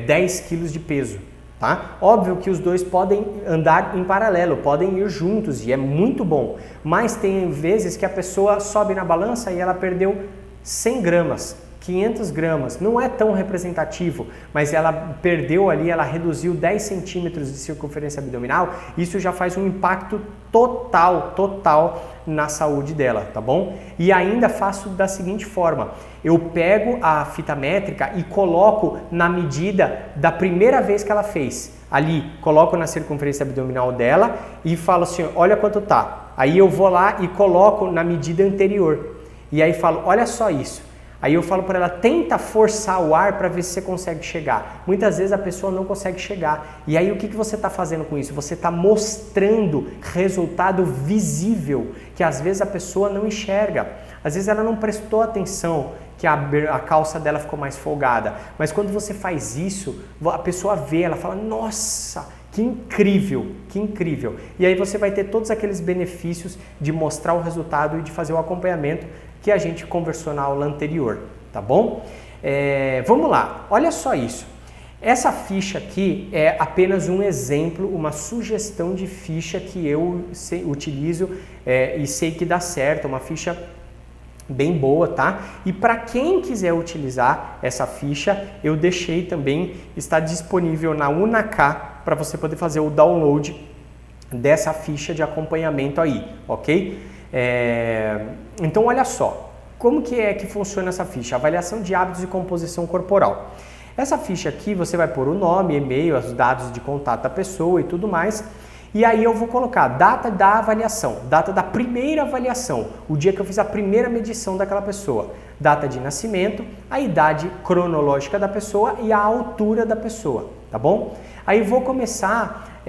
Speaker 1: 10 quilos de peso, tá? Óbvio que os dois podem andar em paralelo, podem ir juntos e é muito bom, mas tem vezes que a pessoa sobe na balança e ela perdeu 100 gramas, 500 gramas, não é tão representativo, mas ela perdeu ali, ela reduziu 10 centímetros de circunferência abdominal, isso já faz um impacto total na saúde dela, tá bom? E ainda faço da seguinte forma, eu pego a fita métrica e coloco na medida da primeira vez que ela fez, ali, coloco na circunferência abdominal dela e falo assim, olha quanto tá, aí eu vou lá e coloco na medida anterior, e aí falo, olha só isso. Aí eu falo para ela, tenta forçar o ar para ver se você consegue chegar. Muitas vezes a pessoa não consegue chegar. E aí o que você está fazendo com isso? Você está mostrando resultado visível, que às vezes a pessoa não enxerga. Às vezes ela não prestou atenção que a calça dela ficou mais folgada. Mas quando você faz isso, a pessoa vê, ela fala, nossa, que incrível, que incrível. E aí você vai ter todos aqueles benefícios de mostrar o resultado e de fazer o acompanhamento que a gente conversou na aula anterior, tá bom? Vamos lá, olha só isso. Essa ficha aqui é apenas um exemplo, uma sugestão de ficha que eu utilizo e sei que dá certo, uma ficha bem boa, tá? E para quem quiser utilizar essa ficha, eu deixei também, está disponível na Unacar para você poder fazer o download dessa ficha de acompanhamento aí, ok? Então olha só, como que é que funciona essa ficha? Avaliação de hábitos e composição corporal. Essa ficha aqui você vai pôr o nome, e-mail, os dados de contato da pessoa e tudo mais. E aí eu vou colocar data da avaliação, data da primeira avaliação, o dia que eu fiz a primeira medição daquela pessoa, data de nascimento, a idade cronológica da pessoa e a altura da pessoa, tá bom? Aí vou começar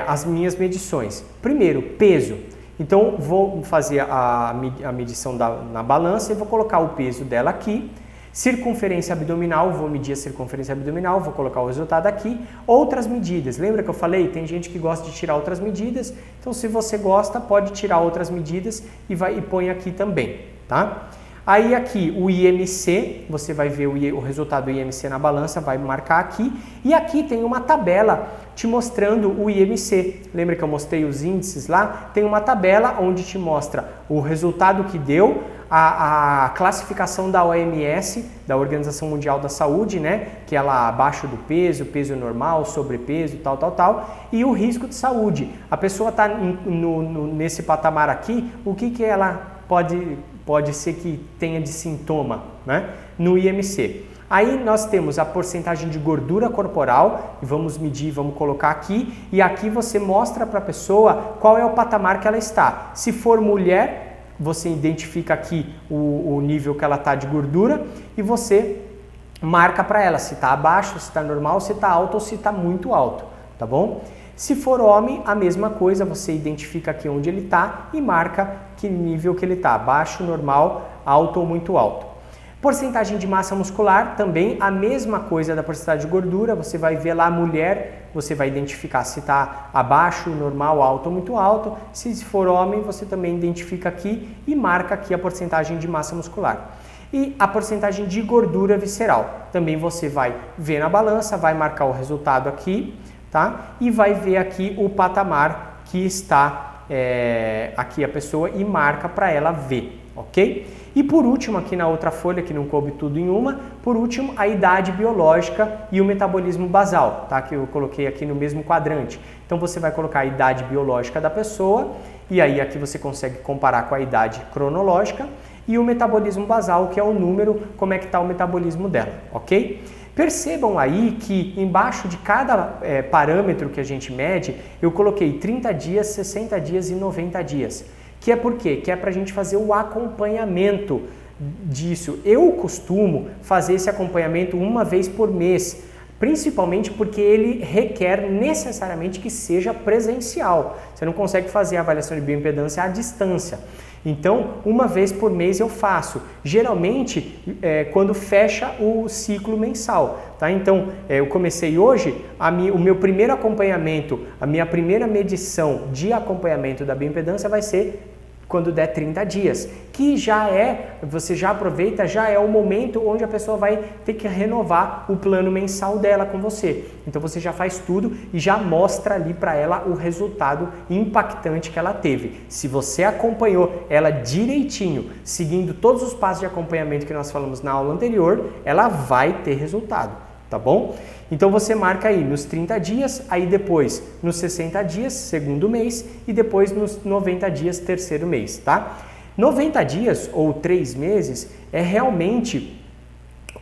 Speaker 1: as minhas medições. Primeiro, peso. Então vou fazer a medição na balança e vou colocar o peso dela aqui. Circunferência abdominal, vou medir a circunferência abdominal, vou colocar o resultado aqui. Outras medidas, lembra que eu falei? Tem gente que gosta de tirar outras medidas, então se você gosta, pode tirar outras medidas e põe aqui também, tá? Aí aqui o IMC, você vai ver o resultado do IMC na balança, vai marcar aqui. E aqui tem uma tabela te mostrando o IMC. Lembra que eu mostrei os índices lá? Tem uma tabela onde te mostra o resultado que deu, a classificação da OMS, da Organização Mundial da Saúde, né? Que é lá abaixo do peso, peso normal, sobrepeso, tal, e o risco de saúde. A pessoa está nesse patamar aqui, o que ela pode ser que tenha de sintoma, né? No IMC. Aí nós temos a porcentagem de gordura corporal, vamos medir, vamos colocar aqui, e aqui você mostra para a pessoa qual é o patamar que ela está. Se for mulher, você identifica aqui o nível que ela está de gordura e você marca para ela se está abaixo, se está normal, se está alto ou se está muito alto, tá bom? Se for homem, a mesma coisa, você identifica aqui onde ele está e marca que nível que ele está, baixo, normal, alto ou muito alto. Porcentagem de massa muscular, também a mesma coisa da porcentagem de gordura, você vai ver lá a mulher, você vai identificar se está abaixo, normal, alto ou muito alto. Se for homem, você também identifica aqui e marca aqui a porcentagem de massa muscular. E a porcentagem de gordura visceral, também você vai ver na balança, vai marcar o resultado aqui, tá? E vai ver aqui o patamar que está aqui a pessoa e marca para ela ver, ok? E por último, aqui na outra folha, que não coube tudo em uma, por último, a idade biológica e o metabolismo basal, tá? Que eu coloquei aqui no mesmo quadrante. Então você vai colocar a idade biológica da pessoa e aí aqui você consegue comparar com a idade cronológica e o metabolismo basal, que é o número, como é que está o metabolismo dela, ok? Percebam aí que embaixo de cada parâmetro que a gente mede, eu coloquei 30 dias, 60 dias e 90 dias. Que é por quê? Que é para a gente fazer o acompanhamento disso. Eu costumo fazer esse acompanhamento uma vez por mês, principalmente porque ele requer necessariamente que seja presencial. Você não consegue fazer a avaliação de bioimpedância à distância. Então, uma vez por mês eu faço, geralmente quando fecha o ciclo mensal, tá? Então, eu comecei hoje, o meu primeiro acompanhamento, a minha primeira medição de acompanhamento da bioimpedância vai ser quando der 30 dias, que você já aproveita, já é o momento onde a pessoa vai ter que renovar o plano mensal dela com você. Então você já faz tudo e já mostra ali para ela o resultado impactante que ela teve. Se você acompanhou ela direitinho, seguindo todos os passos de acompanhamento que nós falamos na aula anterior, ela vai ter resultado, tá bom? Então você marca aí nos 30 dias, aí depois nos 60 dias, segundo mês, e depois nos 90 dias, terceiro mês, tá? 90 dias ou 3 meses é realmente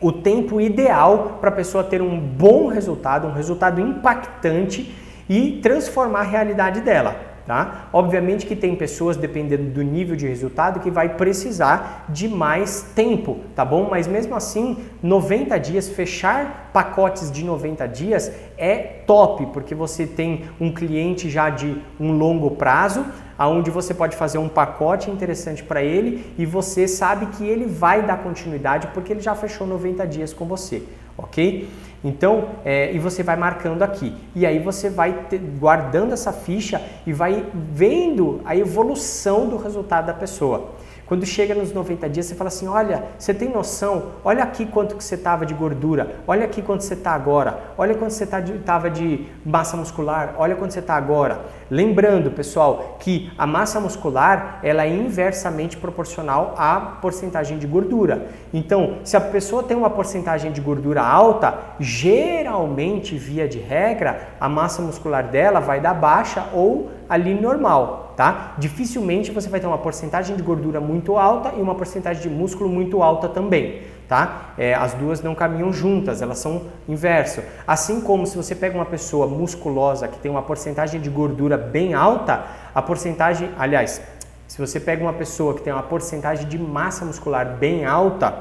Speaker 1: o tempo ideal para a pessoa ter um bom resultado, um resultado impactante e transformar a realidade dela. Tá? Obviamente que tem pessoas, dependendo do nível de resultado, que vai precisar de mais tempo, tá bom? Mas mesmo assim, 90 dias, fechar pacotes de 90 dias é top, porque você tem um cliente já de um longo prazo, onde você pode fazer um pacote interessante para ele e você sabe que ele vai dar continuidade porque ele já fechou 90 dias com você, ok? Então, e você vai marcando aqui. E aí você vai guardando essa ficha e vai vendo a evolução do resultado da pessoa. Quando chega nos 90 dias, você fala assim, olha, você tem noção? Olha aqui quanto que você estava de gordura, olha aqui quanto você está agora, olha quanto você estava de massa muscular, olha quanto você está agora. Lembrando, pessoal, que a massa muscular, ela é inversamente proporcional à porcentagem de gordura. Então, se a pessoa tem uma porcentagem de gordura alta, geralmente, via de regra, a massa muscular dela vai dar baixa ou ali normal, tá? Dificilmente você vai ter uma porcentagem de gordura muito alta e uma porcentagem de músculo muito alta também, tá? As duas não caminham juntas, elas são inverso. Assim como se você pega uma pessoa musculosa que tem uma porcentagem de gordura bem alta, a porcentagem, aliás, se você pega uma pessoa que tem uma porcentagem de massa muscular bem alta,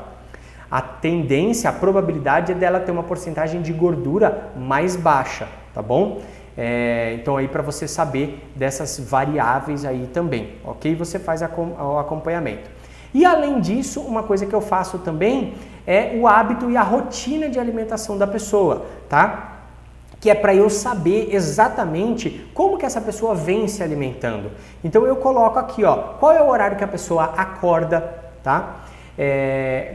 Speaker 1: a tendência, a probabilidade é dela ter uma porcentagem de gordura mais baixa, tá bom? Então aí para você saber dessas variáveis aí também, ok? Você faz o acompanhamento. E além disso, uma coisa que eu faço também é o hábito e a rotina de alimentação da pessoa, tá? Que é para eu saber exatamente como que essa pessoa vem se alimentando. Então eu coloco aqui, ó, qual é o horário que a pessoa acorda, tá?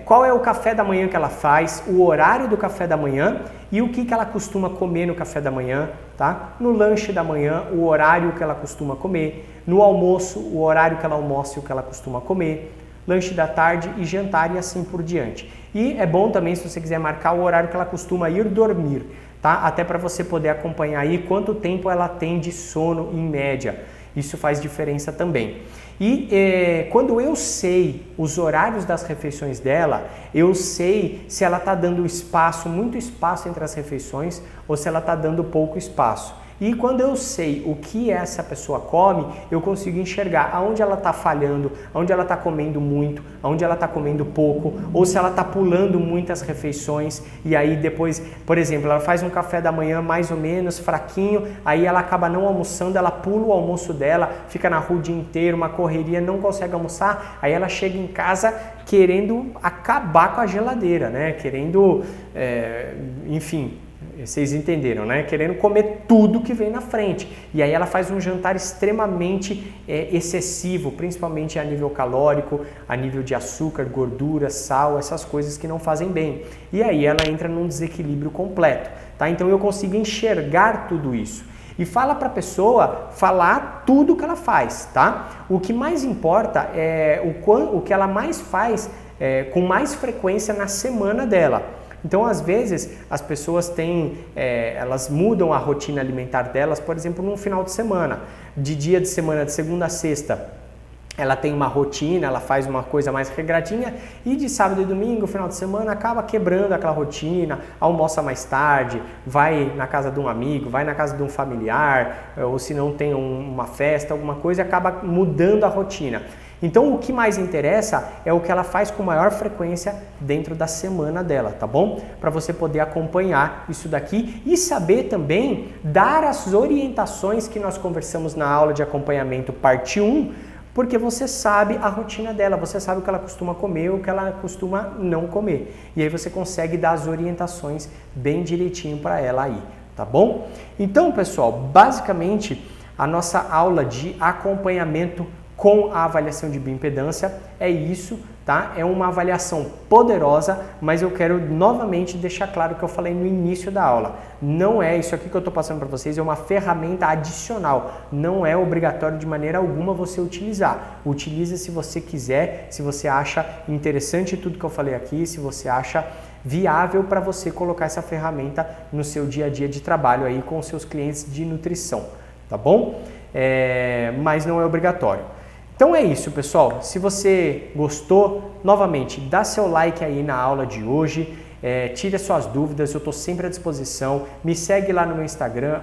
Speaker 1: Qual é o café da manhã que ela faz, o horário do café da manhã e o que ela costuma comer no café da manhã, tá? No lanche da manhã, o horário que ela costuma comer, no almoço, o horário que ela almoça e o que ela costuma comer, lanche da tarde e jantar e assim por diante. E é bom também se você quiser marcar o horário que ela costuma ir dormir, tá? Até para você poder acompanhar aí quanto tempo ela tem de sono em média. Isso faz diferença também. E quando eu sei os horários das refeições dela, eu sei se ela está dando espaço, muito espaço entre as refeições ou se ela está dando pouco espaço. E quando eu sei o que essa pessoa come, eu consigo enxergar aonde ela está falhando, aonde ela está comendo muito, aonde ela está comendo pouco, ou se ela está pulando muitas refeições e aí depois, por exemplo, ela faz um café da manhã mais ou menos fraquinho, aí ela acaba não almoçando, ela pula o almoço dela, fica na rua o dia inteiro, uma correria, não consegue almoçar, aí ela chega em casa querendo acabar com a geladeira, né? Querendo, enfim... Vocês entenderam, né? Querendo comer tudo que vem na frente. E aí ela faz um jantar extremamente excessivo, principalmente a nível calórico, a nível de açúcar, gordura, sal, essas coisas que não fazem bem. E aí ela entra num desequilíbrio completo, tá? Então eu consigo enxergar tudo isso. E fala para a pessoa falar tudo que ela faz, tá? O que mais importa é o que ela mais faz com mais frequência na semana dela. Então, às vezes, as pessoas elas mudam a rotina alimentar delas, por exemplo, num final de semana. De dia de semana, de segunda a sexta, ela tem uma rotina, ela faz uma coisa mais regradinha e de sábado e domingo, final de semana, acaba quebrando aquela rotina, almoça mais tarde, vai na casa de um amigo, vai na casa de um familiar, ou se não tem uma festa, alguma coisa, acaba mudando a rotina. Então, o que mais interessa é o que ela faz com maior frequência dentro da semana dela, tá bom? Para você poder acompanhar isso daqui e saber também dar as orientações que nós conversamos na aula de acompanhamento parte 1, porque você sabe a rotina dela, você sabe o que ela costuma comer ou o que ela costuma não comer. E aí você consegue dar as orientações bem direitinho para ela aí, tá bom? Então, pessoal, basicamente a nossa aula de acompanhamento com a avaliação de bioimpedância é isso, tá? É uma avaliação poderosa, mas eu quero novamente deixar claro o que eu falei no início da aula. Não é isso aqui que eu estou passando para vocês, é uma ferramenta adicional. Não é obrigatório de maneira alguma você utilizar. Utilize se você quiser, se você acha interessante tudo que eu falei aqui, se você acha viável para você colocar essa ferramenta no seu dia a dia de trabalho aí com os seus clientes de nutrição, tá bom? Mas não é obrigatório. Então é isso, pessoal. Se você gostou, novamente, dá seu like aí na aula de hoje, tire as suas dúvidas, eu estou sempre à disposição. Me segue lá no meu Instagram,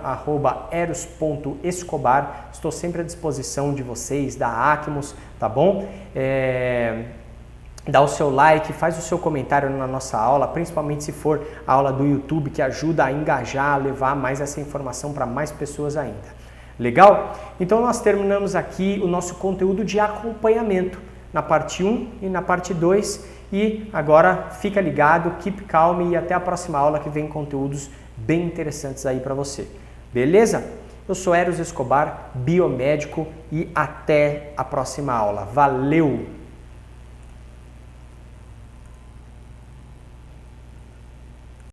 Speaker 1: @eros.escobar. Estou sempre à disposição de vocês, da Acmos, tá bom? Dá o seu like, faz o seu comentário na nossa aula, principalmente se for a aula do YouTube, que ajuda a engajar, a levar mais essa informação para mais pessoas ainda. Legal? Então nós terminamos aqui o nosso conteúdo de acompanhamento na parte 1 e na parte 2 e agora fica ligado, keep calm e até a próxima aula que vem conteúdos bem interessantes aí para você. Beleza? Eu sou Eros Escobar, biomédico e até a próxima aula. Valeu!